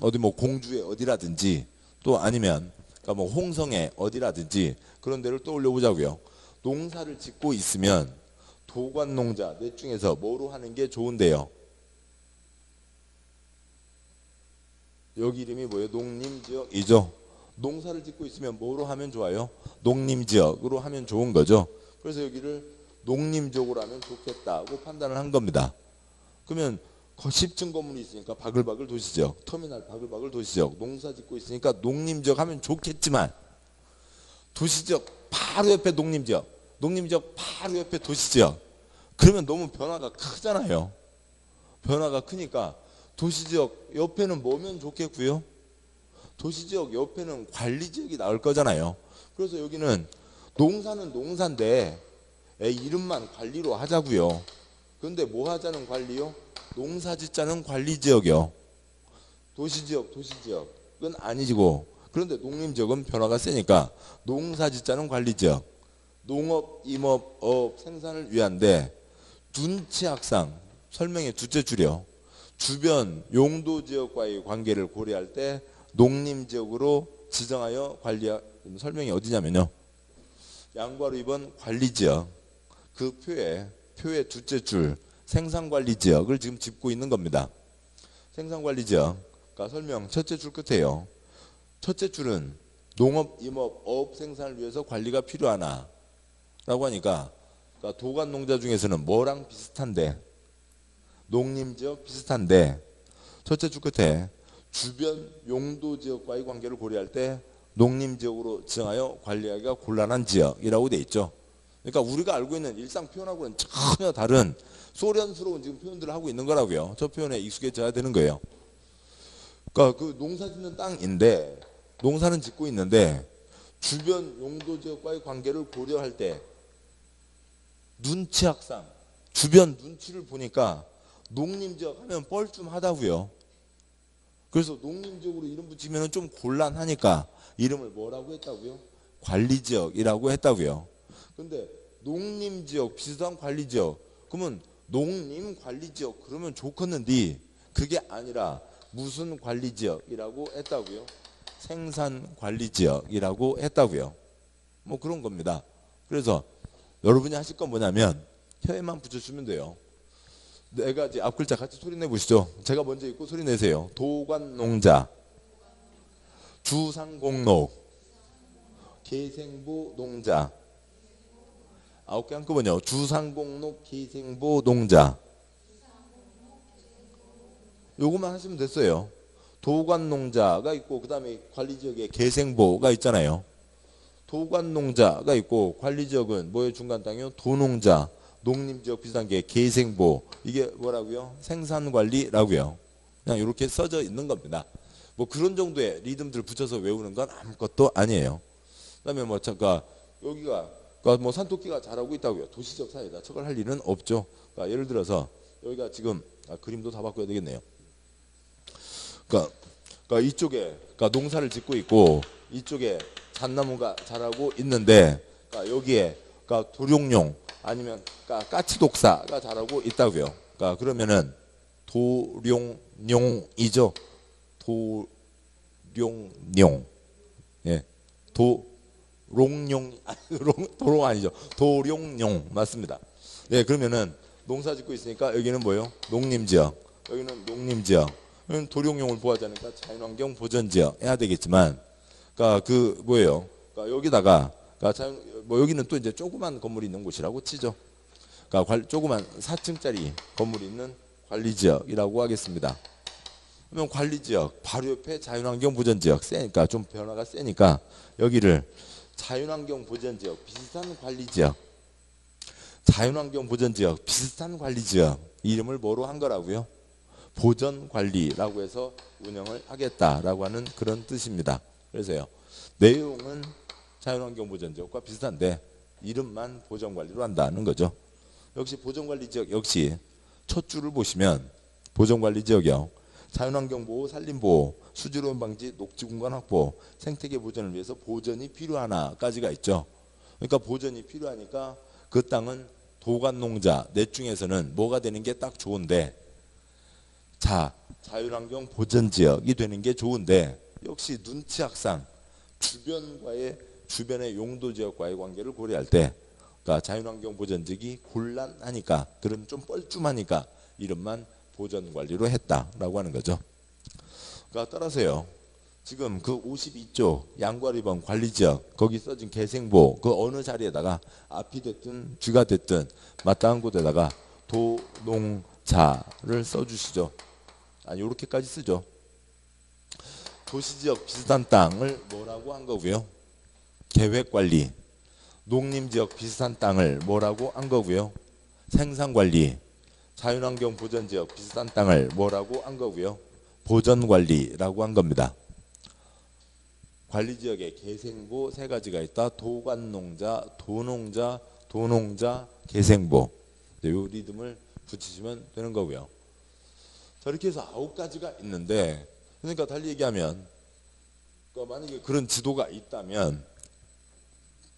어디 뭐 공주의 어디라든지 또 아니면 뭐 홍성의 어디라든지 그런 데를 떠올려 보자고요. 농사를 짓고 있으면 도관농자 넷 중에서 뭐로 하는 게 좋은데요? 여기 이름이 뭐예요? 농림지역이죠. 농사를 짓고 있으면 뭐로 하면 좋아요? 농림지역으로 하면 좋은 거죠. 그래서 여기를 농림지역으로 하면 좋겠다고 판단을 한 겁니다. 그러면 10층 건물이 있으니까 바글바글 도시지역, 터미널 바글바글 도시지역, 농사 짓고 있으니까 농림지역 하면 좋겠지만 도시지역 바로 옆에 농림지역, 농림지역 바로 옆에 도시지역 그러면 너무 변화가 크잖아요. 변화가 크니까 도시지역 옆에는 뭐면 좋겠고요? 도시지역 옆에는 관리지역이 나올 거잖아요. 그래서 여기는 농사는 농사인데 이름만 관리로 하자고요. 그런데 뭐 하자는 관리요? 농사 짓자는 관리지역이요. 도시지역은 아니고 그런데 농림지역은 변화가 세니까 농사 짓자는 관리지역. 농업, 임업, 어업 생산을 위한데 눈치학상 설명의 두째 줄이요. 주변 용도지역과의 관계를 고려할 때 농림지역으로 지정하여 설명이 어디냐면요. 양괄호 2번 관리지역 그 표의 두째 줄 생산관리지역을 지금 짚고 있는 겁니다. 생산관리지역 설명 첫째 줄 끝에요. 첫째 줄은 농업, 임업, 어업 생산을 위해서 관리가 필요하나? 라고 하니까 그러니까 도관 농자 중에서는 뭐랑 비슷한데? 농림지역 비슷한데 첫째 줄 끝에 주변 용도 지역과의 관계를 고려할 때 농림지역으로 지정하여 관리하기가 곤란한 지역이라고 돼 있죠. 그러니까 우리가 알고 있는 일상 표현하고는 전혀 다른 소련스러운 지금 표현들을 하고 있는 거라고요. 저 표현에 익숙해져야 되는 거예요. 그러니까 그 농사 짓는 땅인데 농사는 짓고 있는데 주변 용도 지역과의 관계를 고려할 때 눈치학상 주변 눈치를 보니까 농림지역 하면 뻘쭘하다고요. 그래서 농림지역으로 이름 붙이면 좀 곤란하니까 이름을 뭐라고 했다고요? 관리지역이라고 했다고요. 근데 농림지역 비슷한 관리지역 그러면 농림관리지역 그러면 좋겠는데 그게 아니라 무슨 관리지역이라고 했다고요? 생산관리지역이라고 했다고요. 뭐 그런 겁니다. 그래서 여러분이 하실 건 뭐냐면 혀에만 붙여주면 돼요. 네 가지 앞글자 같이 소리 내보시죠. 제가 먼저 읽고 소리 내세요. 도관농자, 주상공록, 계생보농자. 9개 한꺼번요. 주상공록, 계생보농자. 요것만 하시면 됐어요. 도관농자가 있고 그 다음에 관리지역에 계생보가 있잖아요. 도관농자가 있고 관리지역은 뭐의 중간 땅이요? 도농자. 농림지역 비슷한 게 계생보 이게 뭐라고요? 생산관리라고요. 그냥 이렇게 써져 있는 겁니다. 뭐 그런 정도의 리듬들 붙여서 외우는 건 아무것도 아니에요. 그다음에 뭐 잠깐 여기가 그러니까 뭐 산토끼가 자라고 있다고요. 도시적 사회다. 저걸 할 일은 없죠. 그러니까 예를 들어서 여기가 지금 그림도 다 바꿔야 되겠네요. 그러니까 이쪽에 그러니까 농사를 짓고 있고 이쪽에 잣나무가 자라고 있는데 그러니까 여기에 그러니까 도룡뇽 아니면 까치독사가 자라고 있다고요. 그러면은 도룡뇽이죠. 도룡뇽. 예. 도롱뇽 도롱 아니죠. 도룡뇽 맞습니다. 예, 그러면은 농사 짓고 있으니까 여기는 뭐예요? 농림지역. 여기는 농림지역. 도룡뇽을 보호하자니까 자연환경 보전지역 해야 되겠지만 그 뭐예요? 여기다가 뭐 여기는 또 이제 조그만 건물이 있는 곳이라고 치죠. 조그만 4층짜리 건물이 있는 관리지역이라고 하겠습니다. 그러면 관리지역 바로 옆에 자연환경 보전지역 세니까 좀 변화가 세니까 여기를 자연환경 보전지역 비슷한 관리지역 자연환경 보전지역 비슷한 관리지역 이름을 뭐로 한 거라고요? 보전관리라고 해서 운영을 하겠다라고 하는 그런 뜻입니다. 그래서요. 내용은 자연환경보전지역과 비슷한데 이름만 보전관리로 한다는 거죠. 역시 보전관리지역 역시 첫 줄을 보시면 보전관리지역이요. 자연환경보호, 산림보호, 수질오염 방지, 녹지공간 확보, 생태계 보전을 위해서 보전이 필요하나까지가 있죠. 그러니까 보전이 필요하니까 그 땅은 도관농자 넷 중에서는 뭐가 되는 게 딱 좋은데 자연환경 보전지역이 되는 게 좋은데 역시 눈치학상 주변의 용도지역과의 관계를 고려할 때 그러니까 자연환경 보전지역이 곤란하니까 그럼 좀 뻘쭘하니까 이름만 보전관리로 했다라고 하는 거죠. 그러니까 따라서요. 지금 그 52조 양과리번 관리지역 거기 써진 계생보 그 어느 자리에다가 앞이 됐든 뒤가 됐든 마땅한 곳에다가 도농자를 써주시죠. 아니 이렇게까지 쓰죠. 도시지역 비슷한 땅을 뭐라고 한 거고요? 계획관리. 농림지역 비슷한 땅을 뭐라고 한 거고요? 생산관리. 자연환경 보전지역 비슷한 땅을 뭐라고 한 거고요? 보전관리라고 한 겁니다. 관리지역에 계생보 세 가지가 있다. 도관농자, 도농자, 계생보. 이 리듬을 붙이시면 되는 거고요. 저렇게 해서 9가지가 있는데 그러니까 달리 얘기하면 만약에 그런 지도가 있다면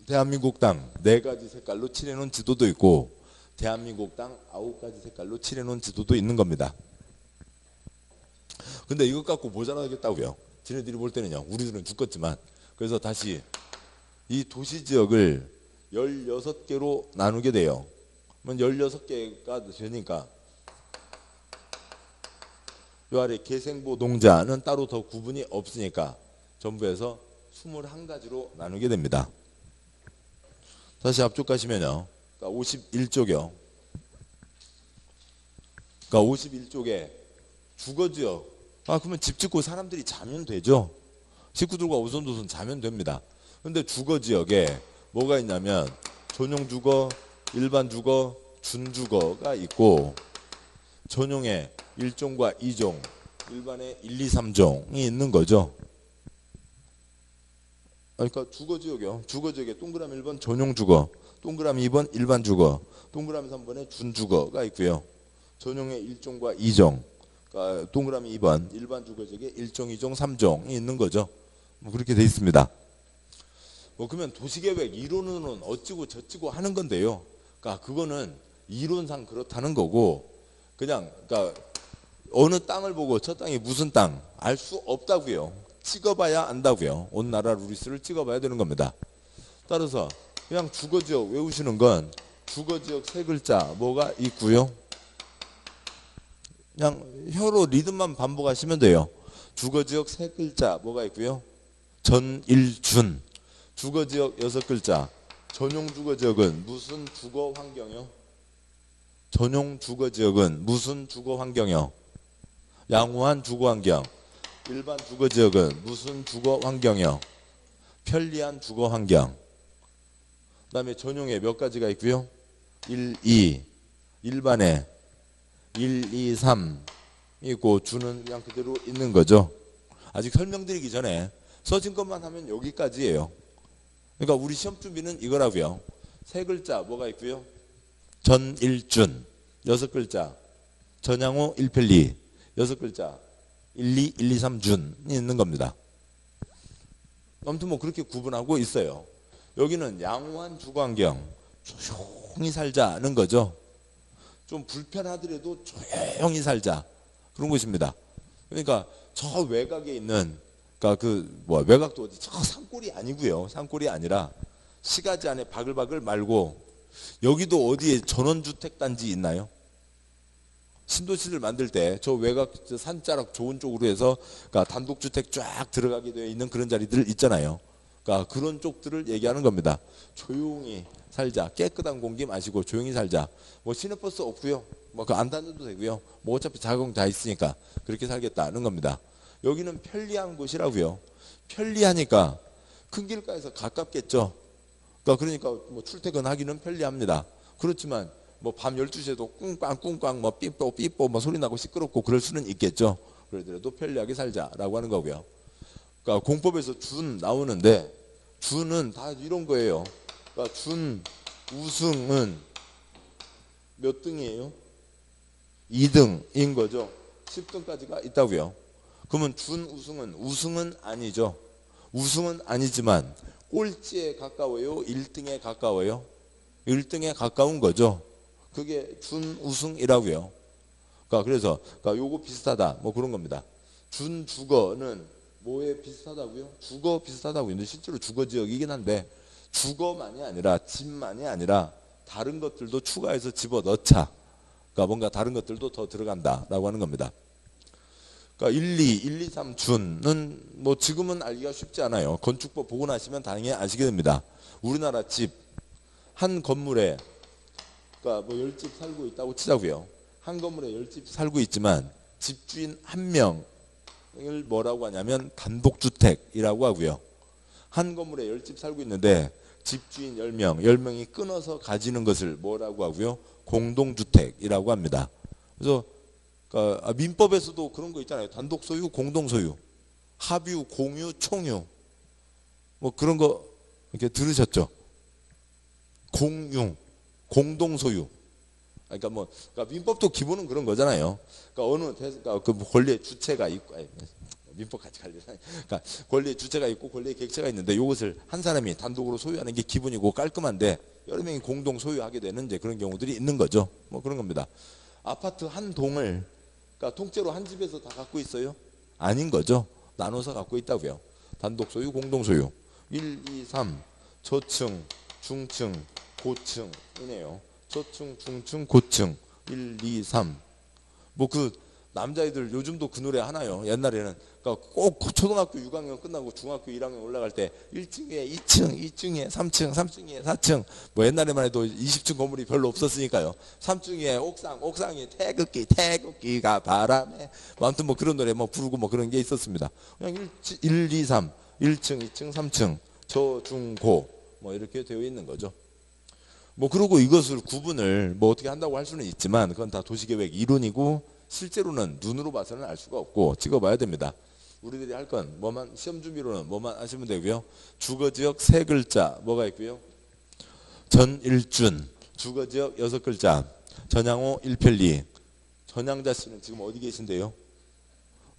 대한민국 땅 4가지 색깔로 칠해놓은 지도도 있고 대한민국 땅 9가지 색깔로 칠해놓은 지도도 있는 겁니다. 근데 이것 갖고 모자라겠다고요. 지네들이 볼 때는요. 우리들은 죽겠지만 그래서 다시 이 도시지역을 16개로 나누게 돼요. 그러면 16개가 되니까 요 아래 계생보 농자는 따로 더 구분이 없으니까 전부 해서 21가지로 나누게 됩니다. 다시 앞쪽 가시면요. 그러니까 51쪽이요. 그러니까 51쪽에 주거지역. 그러면 집 짓고 사람들이 자면 되죠. 식구들과 오손도손 자면 됩니다. 근데 주거지역에 뭐가 있냐면 전용주거, 일반주거, 준주거가 있고 전용에 1종과 2종, 일반에 1, 2, 3종이 있는 거죠. 그러니까 주거지역이요. 주거지역에 동그라미 1번 전용주거, 동그라미 2번 일반주거, 동그라미 3번에 준주거가 있고요. 전용에 1종과 2종, 그러니까 동그라미 2번 일반주거지역에 1종, 2종, 3종이 있는 거죠. 뭐 그렇게 돼 있습니다. 뭐 그러면 도시계획 이론은 어찌고 저찌고 하는 건데요. 그러니까 그거는 이론상 그렇다는 거고 그냥 그러니까 어느 땅을 보고 저 땅이 무슨 땅 알 수 없다고요. 찍어봐야 안다고요. 온 나라 루이스를 찍어봐야 되는 겁니다. 따라서 그냥 주거지역 외우시는 건 주거지역 세 글자 뭐가 있고요. 그냥 혀로 리듬만 반복하시면 돼요. 주거지역 세 글자 뭐가 있고요. 전일준. 주거지역 6글자. 전용주거지역은 무슨 주거환경이요? 전용주거지역은 무슨 주거환경이요? 양호한 주거환경. 일반 주거지역은 무슨 주거환경이요? 편리한 주거환경. 그 다음에 전용에 몇 가지가 있고요? 1, 2. 일반에 1, 2, 3 있고 주는 그냥 그대로 있는 거죠. 아직 설명드리기 전에 써진 것만 하면 여기까지예요. 그러니까 우리 시험 준비는 이거라고요. 세 글자 뭐가 있고요. 전일준 6글자. 전양호 1편리 6글자. 1, 2, 1, 2, 3준이 있는 겁니다. 아무튼 뭐 그렇게 구분하고 있어요. 여기는 양호한 주거환경 조용히 살자는 거죠. 좀 불편하더라도 조용히 살자 그런 곳입니다. 그러니까 저 외곽에 있는 그러니까 외곽도 어디 저 산골이 아니고요. 산골이 아니라 시가지 안에 바글바글 말고 여기도 어디에 전원주택 단지 있나요? 신도시를 만들 때 저 외곽 산자락 좋은 쪽으로 해서 그러니까 단독주택 쫙 들어가게 되어 있는 그런 자리들 있잖아요. 그러니까 그런 쪽들을 얘기하는 겁니다. 조용히 살자. 깨끗한 공기 마시고 조용히 살자. 뭐 시내버스 없고요. 뭐 그 안 다녀도 되고요. 뭐 어차피 자공 다 있으니까 그렇게 살겠다는 겁니다. 여기는 편리한 곳이라고요. 편리하니까 큰 길가에서 가깝겠죠. 그러니까 뭐 출퇴근하기는 편리합니다. 그렇지만 뭐 밤 12시에도 꿍꽝 뭐 삐뽀 뭐 소리 나고 시끄럽고 그럴 수는 있겠죠. 그러더라도 편리하게 살자라고 하는 거고요. 그러니까 공법에서 준 나오는데 준은 다 이런 거예요. 그러니까 준 우승은 몇 등이에요? 2등인 거죠. 10등까지가 있다고요. 그러면 준 우승은 아니죠. 우승은 아니지만 꼴찌에 가까워요? 1등에 가까워요? 1등에 가까운 거죠. 그게 준 우승이라고요. 그러니까 그래서 요거 비슷하다 뭐 그런 겁니다. 준 주거는 뭐에 비슷하다고요? 주거 비슷하다고요. 근데 실제로 주거 지역이긴 한데 주거만이 아니라 집만이 아니라 다른 것들도 추가해서 집어넣자. 그러니까 뭔가 다른 것들도 더 들어간다라고 하는 겁니다. 그러니까 1, 2, 3 준은 뭐 지금은 알기가 쉽지 않아요. 건축법 보고 나시면 당연히 아시게 됩니다. 우리나라 집 한 건물에 그러니까 뭐 10집 살고 있다고 치자고요. 한 건물에 10집 살고 있지만 집주인 한 명을 뭐라고 하냐면 단독주택이라고 하고요. 한 건물에 10집 살고 있는데 집주인 10명, 10명이 끊어서 가지는 것을 뭐라고 하고요? 공동주택이라고 합니다. 그래서 그러니까 민법에서도 그런 거 있잖아요. 단독소유, 공동소유, 합유, 공유, 총유 뭐 그런 거 이렇게 들으셨죠? 공유, 공동소유. 그러니까 그러니까 민법도 기본은 그런 거잖아요. 그러니까 그러니까 그 권리의 주체가 있고, 민법 같이 갈려. 그러니까 권리의 주체가 있고 권리의 객체가 있는데 이것을 한 사람이 단독으로 소유하는 게 기본이고 깔끔한데 여러 명이 공동 소유하게 되는 이제 그런 경우들이 있는 거죠. 뭐 그런 겁니다. 아파트 한 동을 그러니까 통째로 한 집에서 다 갖고 있어요? 아닌 거죠. 나눠서 갖고 있다고요. 단독 소유, 공동 소유. 1, 2, 3 저층, 중층, 고층이네요. 저층, 중층, 고층 1, 2, 3 뭐 남자애들 요즘도 그 노래 하나요. 옛날에는 그러니까 꼭 초등학교 6학년 끝나고 중학교 1학년 올라갈 때 1층에 2층, 2층에 3층, 3층에 4층 뭐 옛날에만 해도 20층 건물이 별로 없었으니까요. 3층에 옥상, 옥상에 태극기, 태극기가 바람에 뭐 아무튼 뭐 그런 노래 뭐 부르고 뭐 그런 게 있었습니다. 그냥 1, 2, 3, 1층, 2층, 3층, 저, 중, 고 뭐 이렇게 되어 있는 거죠. 뭐 그리고 이것을 구분을 뭐 어떻게 한다고 할 수는 있지만 그건 다 도시계획 이론이고 실제로는 눈으로 봐서는 알 수가 없고 찍어봐야 됩니다. 우리들이 할 건 뭐만 시험 준비로는 뭐만 하시면 되고요. 주거지역 3글자 뭐가 있고요. 전일준 주거지역 6글자 전향호 1편리 전향자 씨는 지금 어디 계신데요?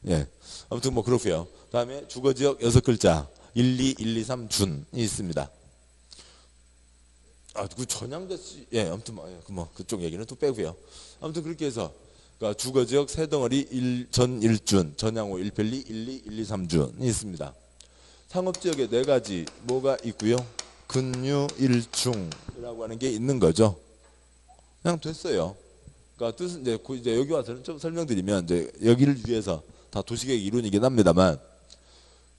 예, 아무튼 뭐 그렇고요. 다음에 주거지역 6글자 12, 1, 2, 3 준이 있습니다. 아, 그 전향자 씨, 예, 아무튼 뭐 그쪽 얘기는 또 빼고요. 아무튼 그렇게 해서 그러니까 주거지역 3덩어리 전일준, 전향호 1편리, 12, 1, 2, 3준이 있습니다. 상업지역에 4가지 뭐가 있고요. 근유일중이라고 하는 게 있는 거죠. 그냥 됐어요. 그러니까 뜻은 이제 여기 와서는 좀 설명드리면 이제 여기를 위해서 다 도시계획 이론이긴 합니다만,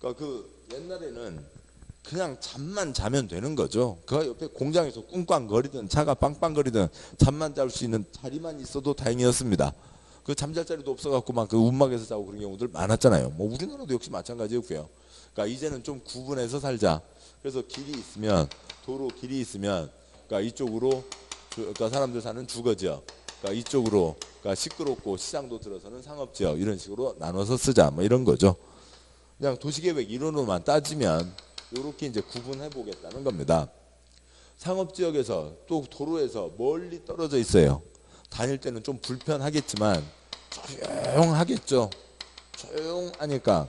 그러니까 그 옛날에는 그냥 잠만 자면 되는 거죠. 그 옆에 공장에서 꿍꽝거리든 차가 빵빵거리든 잠만 잘 수 있는 자리만 있어도 다행이었습니다. 그 잠잘 자리도 없어갖고 막 그 움막에서 자고 그런 경우들 많았잖아요. 뭐 우리나라도 역시 마찬가지였고요. 그러니까 이제는 좀 구분해서 살자. 그래서 길이 있으면 도로 길이 있으면 그러니까 이쪽으로 그러니까 사람들 사는 주거지역, 그러니까 이쪽으로 그러니까 시끄럽고 시장도 들어서는 상업지역 이런 식으로 나눠서 쓰자 뭐 이런 거죠. 그냥 도시계획 이론으로만 따지면 이렇게 이제 구분해 보겠다는 겁니다. 상업지역에서 또 도로에서 멀리 떨어져 있어요. 다닐 때는 좀 불편하겠지만 조용하겠죠. 조용하니까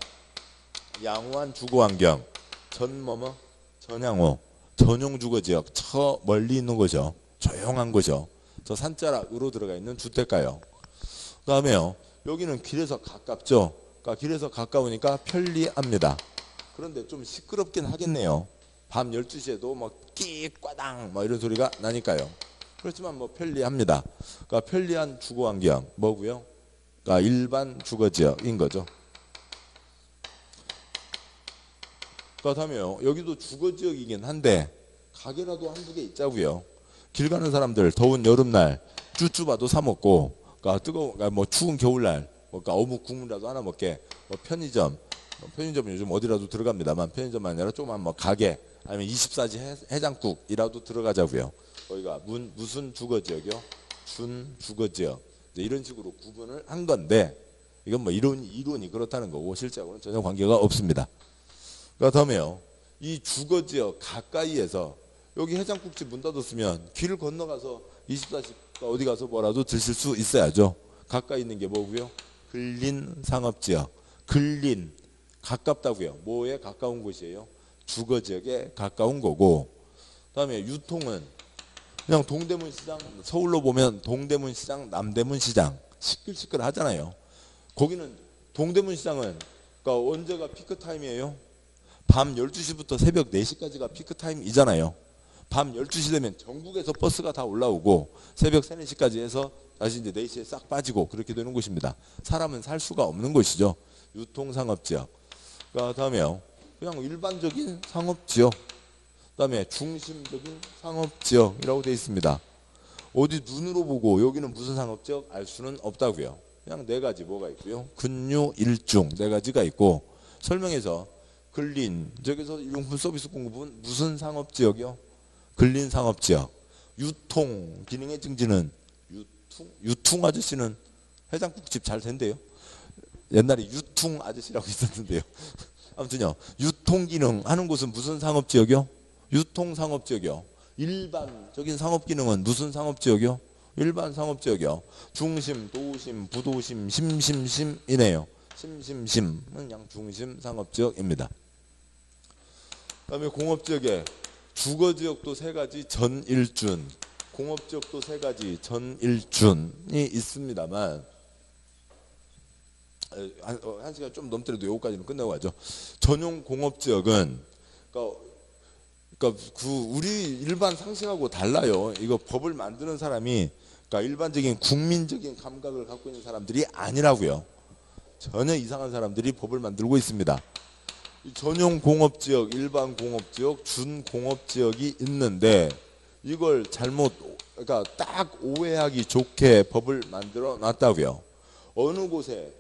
양호한 주거환경, 전향호, 전용주거지역, 저 멀리 있는 거죠. 조용한 거죠. 저 산자락으로 들어가 있는 주택가요. 그 다음에요. 여기는 길에서 가깝죠. 그러니까 길에서 가까우니까 편리합니다. 그런데 좀 시끄럽긴 하겠네요. 밤 12시에도 뭐 끼꽈당 뭐 이런 소리가 나니까요. 그렇지만 뭐 편리합니다. 그러니까 편리한 주거환경 뭐고요? 그러니까 일반 주거지역인 거죠. 그렇다면 여기도 주거지역이긴 한데 가게라도 한두 개 있자고요. 길 가는 사람들 더운 여름날 쭈쭈바도 사 먹고, 그러니까 그러니까 뭐 추운 겨울날 그러니까 어묵 국물이라도 하나 먹게 뭐 편의점, 편의점은 요즘 어디라도 들어갑니다만 편의점 아니라 조그만 뭐 가게 아니면 24시 해장국이라도 들어가자고요. 거기가 무슨 주거지역이요? 준주거지역 이런 식으로 구분을 한 건데 이건 뭐 이론이 그렇다는 거고 실제하고는 전혀 관계가 없습니다. 그러니까 다음에요. 이 주거지역 가까이에서 여기 해장국집 문 닫았으면 길을 건너가서 24시 어디 가서 뭐라도 드실 수 있어야죠. 가까이 있는 게 뭐고요? 근린 상업지역. 근린 가깝다고요. 뭐에 가까운 곳이에요? 주거지역에 가까운 거고. 그다음에 유통은 그냥 동대문 시장, 서울로 보면 동대문 시장, 남대문 시장 시끌시끌 하잖아요. 거기는 동대문 시장은 그러니까 언제가 피크 타임이에요? 밤 12시부터 새벽 4시까지가 피크 타임이잖아요. 밤 12시 되면 전국에서 버스가 다 올라오고 새벽 3, 4시까지 해서 다시 이제 4시에 싹 빠지고 그렇게 되는 곳입니다. 사람은 살 수가 없는 곳이죠. 유통상업지역. 그다음에요. 그냥 일반적인 상업지역. 그다음에 중심적인 상업지역이라고 되어 있습니다. 어디 눈으로 보고 여기는 무슨 상업지역 알 수는 없다고요. 그냥 4가지 뭐가 있고요. 근유일중 4가지가 있고 설명에서 근린 저기서 용품 서비스 공급은 무슨 상업지역이요? 근린 상업지역. 유통 기능의 증진은 유통 아저씨는 해장국집 잘 된대요. 옛날에 유통 아저씨라고 있었는데요. 아무튼요. 유통 기능 하는 곳은 무슨 상업지역이요? 유통 상업지역이요. 일반적인 상업 기능은 무슨 상업지역이요? 일반 상업지역이요. 중심, 도심, 부도심, 심심심이네요. 심심심은 그냥 중심 상업지역입니다. 그다음에 공업지역에 주거지역도 3가지 전일준, 공업지역도 3가지 전일준이 있습니다만 한 시간 좀 넘더라도 요거까지는 끝내고 가죠. 전용 공업지역은 그러니까 그 우리 일반 상식하고 달라요. 이거 법을 만드는 사람이 그러니까 일반적인 국민적인 감각을 갖고 있는 사람들이 아니라고요. 전혀 이상한 사람들이 법을 만들고 있습니다. 전용 공업지역, 일반 공업지역, 준공업지역이 있는데 이걸 잘못, 그러니까 딱 오해하기 좋게 법을 만들어 놨다고요. 어느 곳에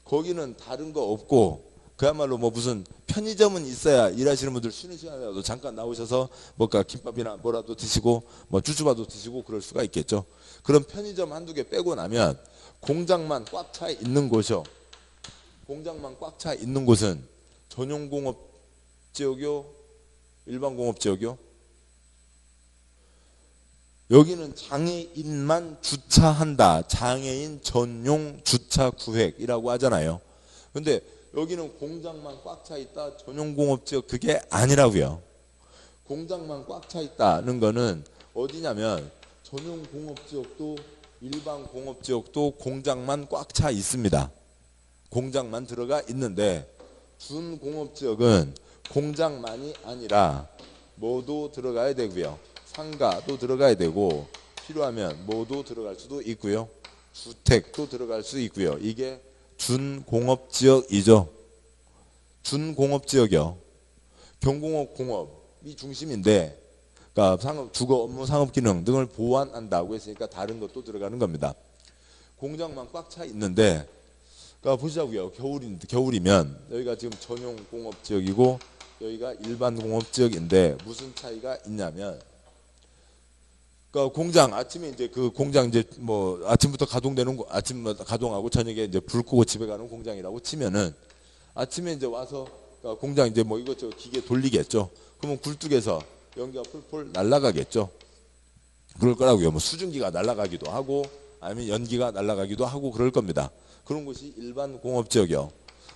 거기는 다른 거 없고 그야말로 뭐 무슨 편의점은 있어야 일하시는 분들 쉬는 시간에라도 잠깐 나오셔서 뭔가 김밥이나 뭐라도 드시고 뭐 쭈쭈바도 드시고 그럴 수가 있겠죠. 그럼 편의점 한두 개 빼고 나면 공장만 꽉 차 있는 곳이요. 공장만 꽉 차 있는 곳은 전용 공업 지역이요? 일반 공업 지역이요? 여기는 장애인만 주차한다. 장애인 전용 주차 구획이라고 하잖아요. 근데 여기는 공장만 꽉 차 있다. 전용 공업 지역 그게 아니라고요. 공장만 꽉 차 있다는 거는 어디냐면 전용 공업 지역도 일반 공업 지역도 공장만 꽉 차 있습니다. 공장만 들어가 있는데 준공업지역은 공장만이 아니라 뭐도 들어가야 되고요. 상가도 들어가야 되고 필요하면 뭐도 들어갈 수도 있고요. 주택도 들어갈 수 있고요. 이게 준공업지역이죠. 준공업지역이요. 경공업 공업이 중심인데 그러니까 상업, 주거 업무 상업기능 등을 보완한다고 했으니까 다른 것도 들어가는 겁니다. 공장만 꽉 차 있는데 그러니까 보시자고요. 겨울이면 여기가 지금 전용 공업 지역이고 여기가 일반 공업 지역인데 무슨 차이가 있냐면, 그러니까 공장 아침에 이제 그 공장 이제 뭐 아침부터 가동되는 아침마다 가동하고 저녁에 이제 불 끄고 집에 가는 공장이라고 치면은 아침에 이제 와서 그러니까 공장 이제 뭐 이것저것 기계 돌리겠죠. 그러면 굴뚝에서 연기가 폴폴 날아가겠죠. 그럴 거라고요. 뭐 수증기가 날아가기도 하고 아니면 연기가 날아가기도 하고 그럴 겁니다. 그런 곳이 일반 공업지역이요.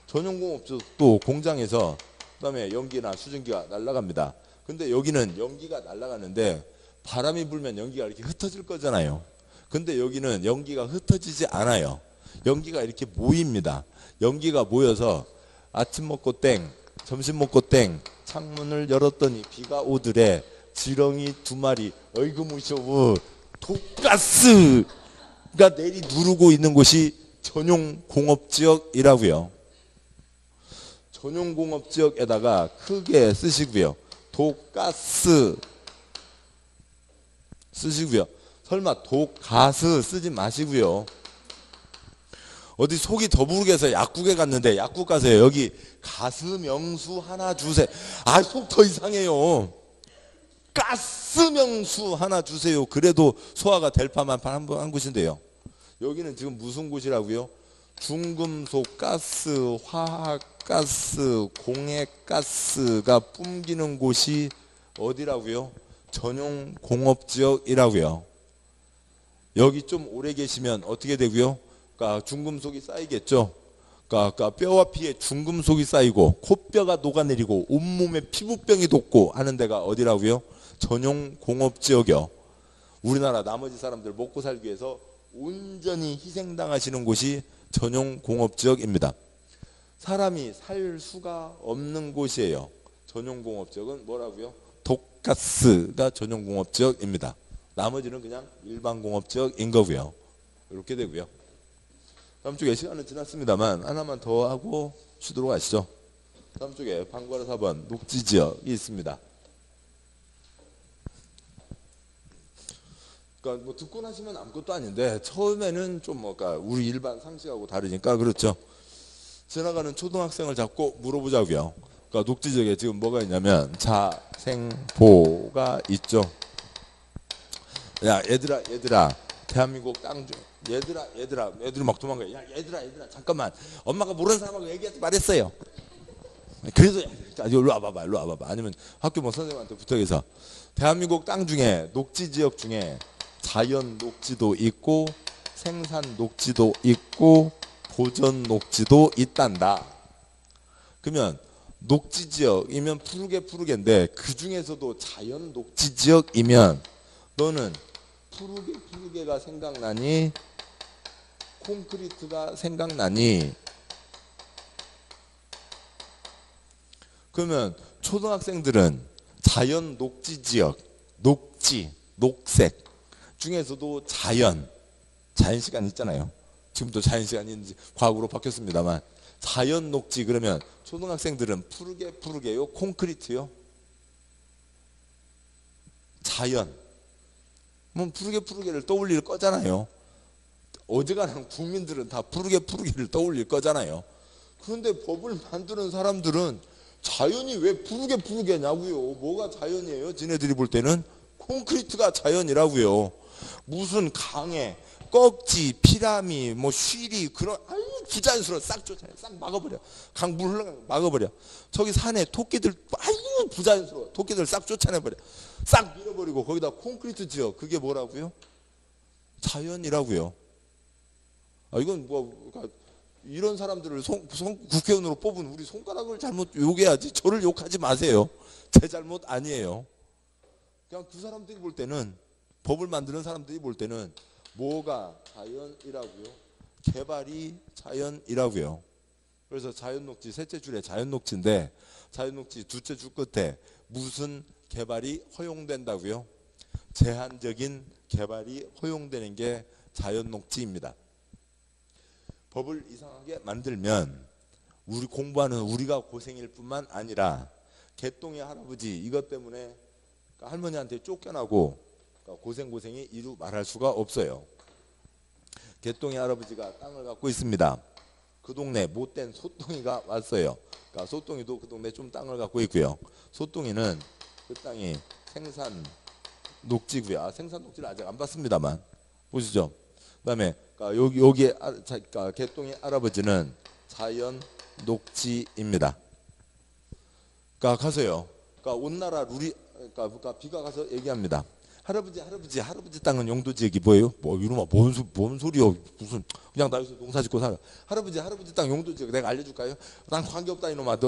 전용 공업지역도 공장에서 그다음에 연기나 수증기가 날아갑니다. 근데 여기는 연기가 날아가는데 바람이 불면 연기가 이렇게 흩어질 거잖아요. 근데 여기는 연기가 흩어지지 않아요. 연기가 이렇게 모입니다. 연기가 모여서 아침 먹고 땡, 점심 먹고 땡, 창문을 열었더니 비가 오더래. 지렁이 2마리, 어이구 무서워. 독가스가 내리 누르고 있는 곳이 전용 공업지역이라고요. 전용 공업지역에다가 크게 쓰시고요. 독가스 쓰시고요. 설마 독가스 쓰지 마시고요. 어디 속이 더부르게서 약국에 갔는데 약국 가세요. 여기 가스명수 하나 주세요. 아, 속 더 이상해요. 가스명수 하나 주세요. 그래도 소화가 될 판만 한 곳인데요. 여기는 지금 무슨 곳이라고요? 중금속 가스, 화학가스, 공해가스가 뿜기는 곳이 어디라고요? 전용 공업지역이라고요. 여기 좀 오래 계시면 어떻게 되고요? 그러니까 중금속이 쌓이겠죠. 그러니까 뼈와 피에 중금속이 쌓이고 코뼈가 녹아내리고 온몸에 피부병이 돋고 하는 데가 어디라고요? 전용 공업지역이요. 우리나라 나머지 사람들 먹고 살기 위해서 온전히 희생당하시는 곳이 전용 공업지역입니다. 사람이 살 수가 없는 곳이에요. 전용 공업지역은 뭐라고요? 독가스가 전용 공업지역입니다. 나머지는 그냥 일반 공업지역인 거고요. 이렇게 되고요. 다음 쪽에 시간은 지났습니다만 하나만 더 하고 쉬도록 하시죠. 다음 쪽에 방과로 4번 녹지지역이 있습니다. 그러니까 뭐 듣고 나시면 아무것도 아닌데 처음에는 좀 뭐가 우리 일반 상식하고 다르니까 그렇죠. 지나가는 초등학생을 잡고 물어보자고요. 그러니까 녹지지역에 지금 뭐가 있냐면 자생보가 있죠. 야 얘들아 대한민국 땅 중 얘들이 막 도망가요. 야 얘들아 잠깐만 엄마가 모르는 사람하고 얘기하지 말했어요. 그래서 일로 와봐봐. 아니면 학교 뭐 선생님한테 부탁해서 대한민국 땅 중에 녹지지역 중에 자연 녹지도 있고 생산 녹지도 있고 보전 녹지도 있단다. 그러면 녹지지역이면 푸르게인데 그 중에서도 자연 녹지지역이면 너는 푸르게가 생각나니 콘크리트가 생각나니 그러면 초등학생들은 자연 녹지지역 녹색 중에서도 자연 자연시간 있잖아요. 지금도 자연시간이 있는지 과학으로 바뀌었습니다만, 자연 녹지 그러면 초등학생들은 푸르게요, 콘크리트요? 자연. 뭐 푸르게를 떠올릴 거잖아요. 어지간한 국민들은 다 푸르게를 떠올릴 거잖아요. 그런데 법을 만드는 사람들은 자연이 왜 푸르게냐고요. 뭐가 자연이에요? 지네들이 볼 때는 콘크리트가 자연이라고요. 무슨 강에 꺽지, 피라미, 뭐 쉬리 그런 아유 부자연스러워 싹 쫓아내, 싹 막아버려. 강 물 흘러가는 거 막아버려. 저기 산에 토끼들 아유 부자연스러워. 토끼들 싹 쫓아내버려. 싹 밀어버리고 거기다 콘크리트 지어. 그게 뭐라고요? 자연이라고요. 아 이건 뭐 그러니까 이런 사람들을 국회의원으로 뽑은 우리 손가락을 잘못 욕해야지. 저를 욕하지 마세요. 제 잘못 아니에요. 그냥 그 사람들이 볼 때는, 법을 만드는 사람들이 볼 때는 뭐가 자연이라고요? 개발이 자연이라고요. 그래서 자연녹지 셋째 줄에 자연녹지인데, 자연녹지 둘째 줄 끝에 무슨 개발이 허용된다고요? 제한적인 개발이 허용되는 게 자연녹지입니다. 법을 이상하게 만들면 우리 공부하는 우리가 고생일 뿐만 아니라 개똥의 할아버지 이것 때문에 할머니한테 쫓겨나고 고생이 이루 말할 수가 없어요. 개똥의 할아버지가 땅을 갖고 있습니다. 그 동네 못된 소똥이가 왔어요. 그러니까 소똥이도 그 동네 좀 땅을 갖고 있고요. 소똥이는 그 땅이 생산 녹지고요. 아, 생산 녹지를 아직 안 봤습니다만 보시죠. 그다음에 여기 개똥의 할아버지는 자연 녹지입니다. 그러니까 가서요. 그러니까 온 나라 룰이 그러니까 비가 가서 얘기합니다. 할아버지 땅은 용도 지역이 뭐예요? 뭐 이놈아 뭔 소리요? 무슨 그냥 나 여기서 농사 짓고 살아. 할아버지 땅 용도 지역 내가 알려줄까요? 난 관계없다 이놈아.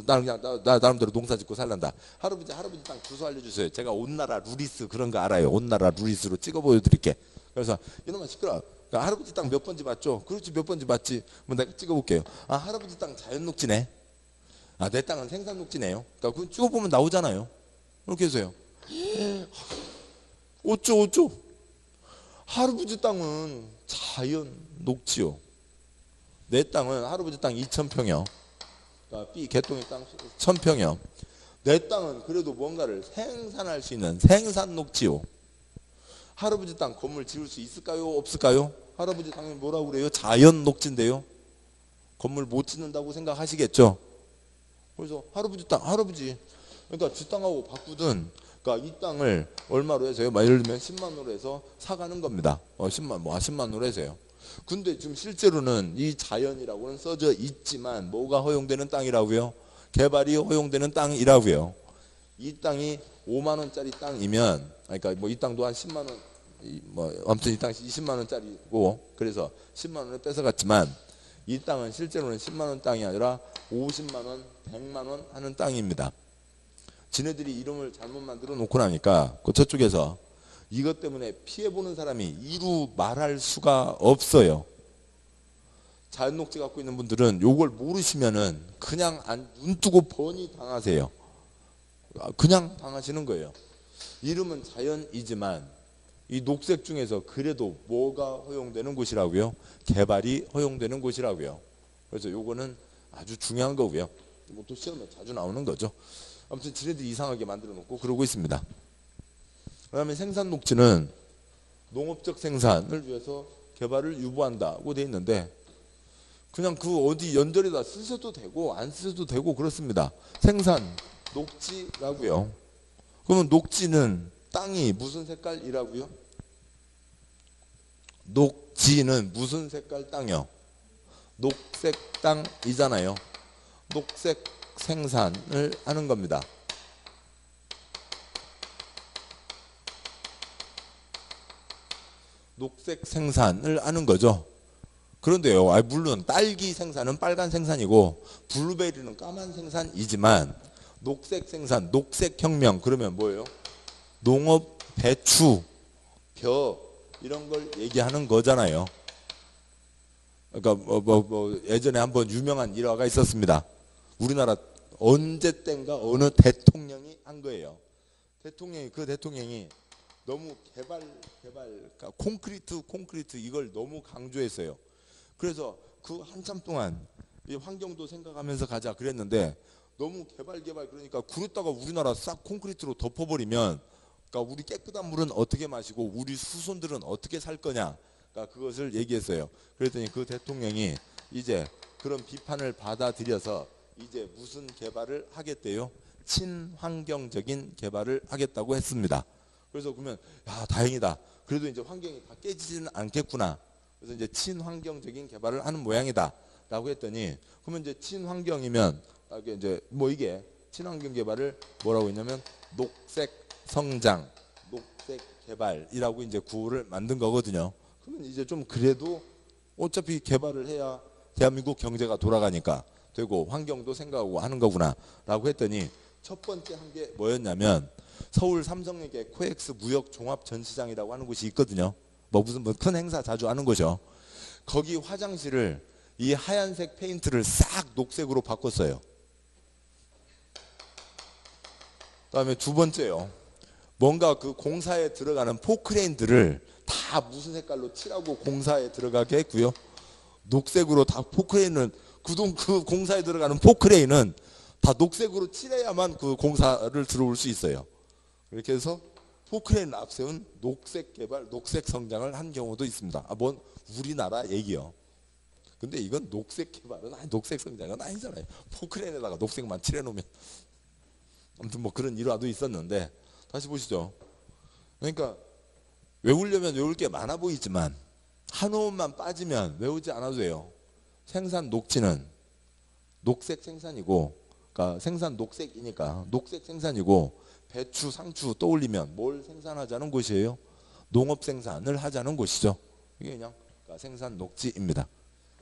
나는 그냥 나 나름대로 농사 짓고 살란다. 할아버지 땅 주소 알려주세요. 제가 온 나라 루리스 그런 거 알아요. 온 나라 루리스로 찍어 보여드릴게. 그래서 이놈아 시끄러. 그러니까 할아버지 땅 몇 번지 맞죠? 그렇지 몇 번지 맞지? 뭐 내가 찍어볼게요. 아 할아버지 땅 자연 녹지네. 아 내 땅은 생산 녹지네요. 그러니까 그거 찍어보면 나오잖아요. 이렇게 해서요. 어쩌 할아버지 땅은 자연 녹지요. 내 땅은 할아버지 땅 2,000평이요. 그러니까 B 개똥의 땅 1,000평이요. 내 땅은 그래도 뭔가를 생산할 수 있는 생산 녹지요. 할아버지 땅 건물 지을 수 있을까요? 없을까요? 할아버지 땅이 뭐라고 그래요? 자연 녹지인데요. 건물 못 짓는다고 생각하시겠죠? 그래서 할아버지 그러니까 지 땅하고 바꾸든 그러니까 이 땅을 얼마로 해서요? 예를 들면 10만 원으로 해서 사가는 겁니다. 10만 원으로 해서요. 근데 지금 실제로는 이 자연이라고는 써져 있지만 뭐가 허용되는 땅이라고요? 개발이 허용되는 땅이라고요. 이 땅이 5만 원짜리 땅이면 그러니까 뭐 이 땅도 한 10만 원 뭐 아무튼 이 땅이 20만 원짜리고 그래서 10만 원을 뺏어갔지만 이 땅은 실제로는 10만 원 땅이 아니라 50만 원, 100만 원 하는 땅입니다. 지네들이 이름을 잘못 만들어 놓고 나니까 저쪽에서 이것 때문에 피해보는 사람이 이루 말할 수가 없어요. 자연녹지 갖고 있는 분들은 요걸 모르시면은 그냥 눈 뜨고 번이 당하세요. 그냥 당하시는 거예요. 이름은 자연이지만 이 녹색 중에서 그래도 뭐가 허용되는 곳이라고요? 개발이 허용되는 곳이라고요. 그래서 요거는 아주 중요한 거고요. 뭐 또 시험에 자주 나오는 거죠. 아무튼 지네들이 이상하게 만들어 놓고 그러고 있습니다. 그 다음에 생산 녹지는 농업적 생산을 위해서 개발을 유보한다고 돼 있는데 그냥 그 어디 연절에다 쓰셔도 되고 안 쓰셔도 되고 그렇습니다. 생산 녹지라고요. 그러면 녹지는 땅이 무슨 색깔이라고요? 녹지는 무슨 색깔 땅이요? 녹색 땅이잖아요. 녹색 생산을 하는 겁니다. 녹색 생산을 하는 거죠. 그런데요, 물론 딸기 생산은 빨간 생산이고 블루베리는 까만 생산이지만 녹색 생산, 녹색 혁명 그러면 뭐예요? 농업, 배추, 벼 이런 걸 얘기하는 거잖아요. 그러니까 예전에 한번 유명한 일화가 있었습니다. 우리나라 언제 땐가 어느 대통령이 한 거예요. 그 대통령이 너무 개발 그러니까 콘크리트 이걸 너무 강조했어요. 그래서 그 한참 동안 이 환경도 생각하면서 가자 그랬는데 너무 개발 그러니까 그랬다가 우리나라 싹 콘크리트로 덮어버리면 그러니까 우리 깨끗한 물은 어떻게 마시고 우리 후손들은 어떻게 살 거냐, 그러니까 그것을 얘기했어요. 그랬더니 그 대통령이 이제 그런 비판을 받아들여서 이제 무슨 개발을 하겠대요? 친환경적인 개발을 하겠다고 했습니다. 그래서 그러면 야 다행이다. 그래도 이제 환경이 다 깨지지는 않겠구나. 그래서 이제 친환경적인 개발을 하는 모양이다라고 했더니 그러면 이제 친환경이면 이게 이제 뭐 이게 친환경 개발을 뭐라고 했냐면 녹색 성장, 녹색 개발이라고 이제 구호를 만든 거거든요. 그러면 이제 좀 그래도 어차피 개발을 해야 대한민국 경제가 돌아가니까 되고 환경도 생각하고 하는 거구나라고 했더니 첫 번째 한 게 뭐였냐면 서울 삼성역에 코엑스 무역 종합 전시장이라고 하는 곳이 있거든요. 뭐 무슨 큰 행사 자주 하는 곳이요. 거기 화장실을 이 하얀색 페인트를 싹 녹색으로 바꿨어요. 그다음에 두 번째요. 뭔가 그 공사에 들어가는 포크레인들을 다 무슨 색깔로 칠하고 공사에 들어가게 했고요. 녹색으로 다 포크레인은 그 공사에 들어가는 포크레인은 다 녹색으로 칠해야만 그 공사를 들어올 수 있어요. 이렇게 해서 포크레인 앞세운 녹색 개발, 녹색 성장을 한 경우도 있습니다. 뭔 우리나라 얘기요. 근데 이건 녹색 개발은 녹색 성장은 아니잖아요. 포크레인에다가 녹색만 칠해놓으면. 아무튼 뭐 그런 일화도 있었는데 다시 보시죠. 그러니까 외우려면 외울 게 많아 보이지만 한 호흡만 빠지면 외우지 않아도 돼요. 생산 녹지는 녹색 생산이고, 그러니까 생산 녹색이니까 녹색 생산이고, 배추, 상추 떠올리면 뭘 생산하자는 곳이에요? 농업 생산을 하자는 곳이죠. 이게 그냥 그러니까 생산 녹지입니다.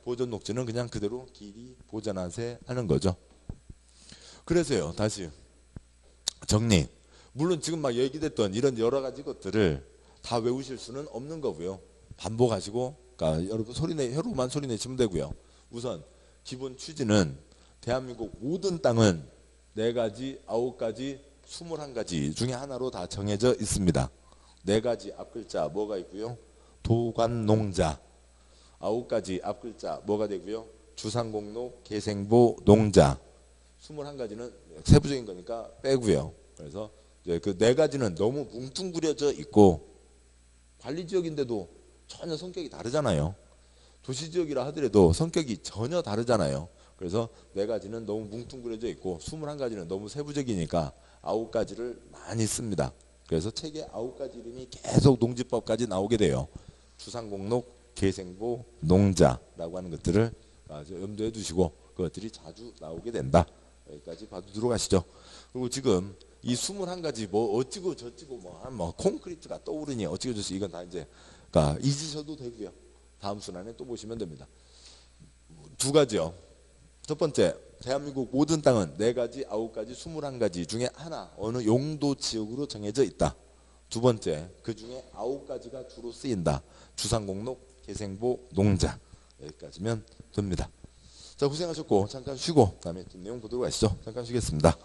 보존 녹지는 그냥 그대로 길이 보존하세 하는 거죠. 그래서요, 다시 정리. 물론 지금 막 얘기됐던 이런 여러 가지 것들을 다 외우실 수는 없는 거고요. 반복하시고, 그러니까 여러분 혀로만 소리 내시면 되고요. 우선 기본 취지는 대한민국 모든 땅은 4가지, 9가지, 21가지 중에 하나로 다 정해져 있습니다. 4가지 앞글자 뭐가 있고요? 도관농자. 9가지 앞글자 뭐가 되고요? 주상공록, 계생보, 농자. 21가지는 세부적인 거니까 빼고요. 그래서 이제 그 4가지는 너무 뭉뚱그려져 있고 관리지역인데도 전혀 성격이 다르잖아요. 도시지역이라 하더라도 성격이 전혀 다르잖아요. 그래서 4가지는 너무 뭉뚱그려져 있고 21가지는 너무 세부적이니까 9가지를 많이 씁니다. 그래서 책에 9가지 이름이 계속 농지법까지 나오게 돼요. 주상공록, 계생보, 농자라고 하는 것들을 염두에 두시고 그것들이 자주 나오게 된다. 여기까지 봐두도록 하시죠. 그리고 지금 이 21가지 뭐 어찌고 저찌고 뭐 콘크리트가 떠오르니 어찌고 저찌고 이건 다 이제 그러니까 잊으셔도 되고요. 다음 순환에 또 보시면 됩니다. 2가지요. 첫 번째, 대한민국 모든 땅은 4가지, 9가지, 21가지 중에 하나 어느 용도 지역으로 정해져 있다. 두 번째, 그 중에 9가지가 주로 쓰인다. 주상공록, 계생보, 농자. 여기까지면 됩니다. 자, 고생하셨고 잠깐 쉬고 다음에 뒷 내용 보도록 하시죠. 잠깐 쉬겠습니다.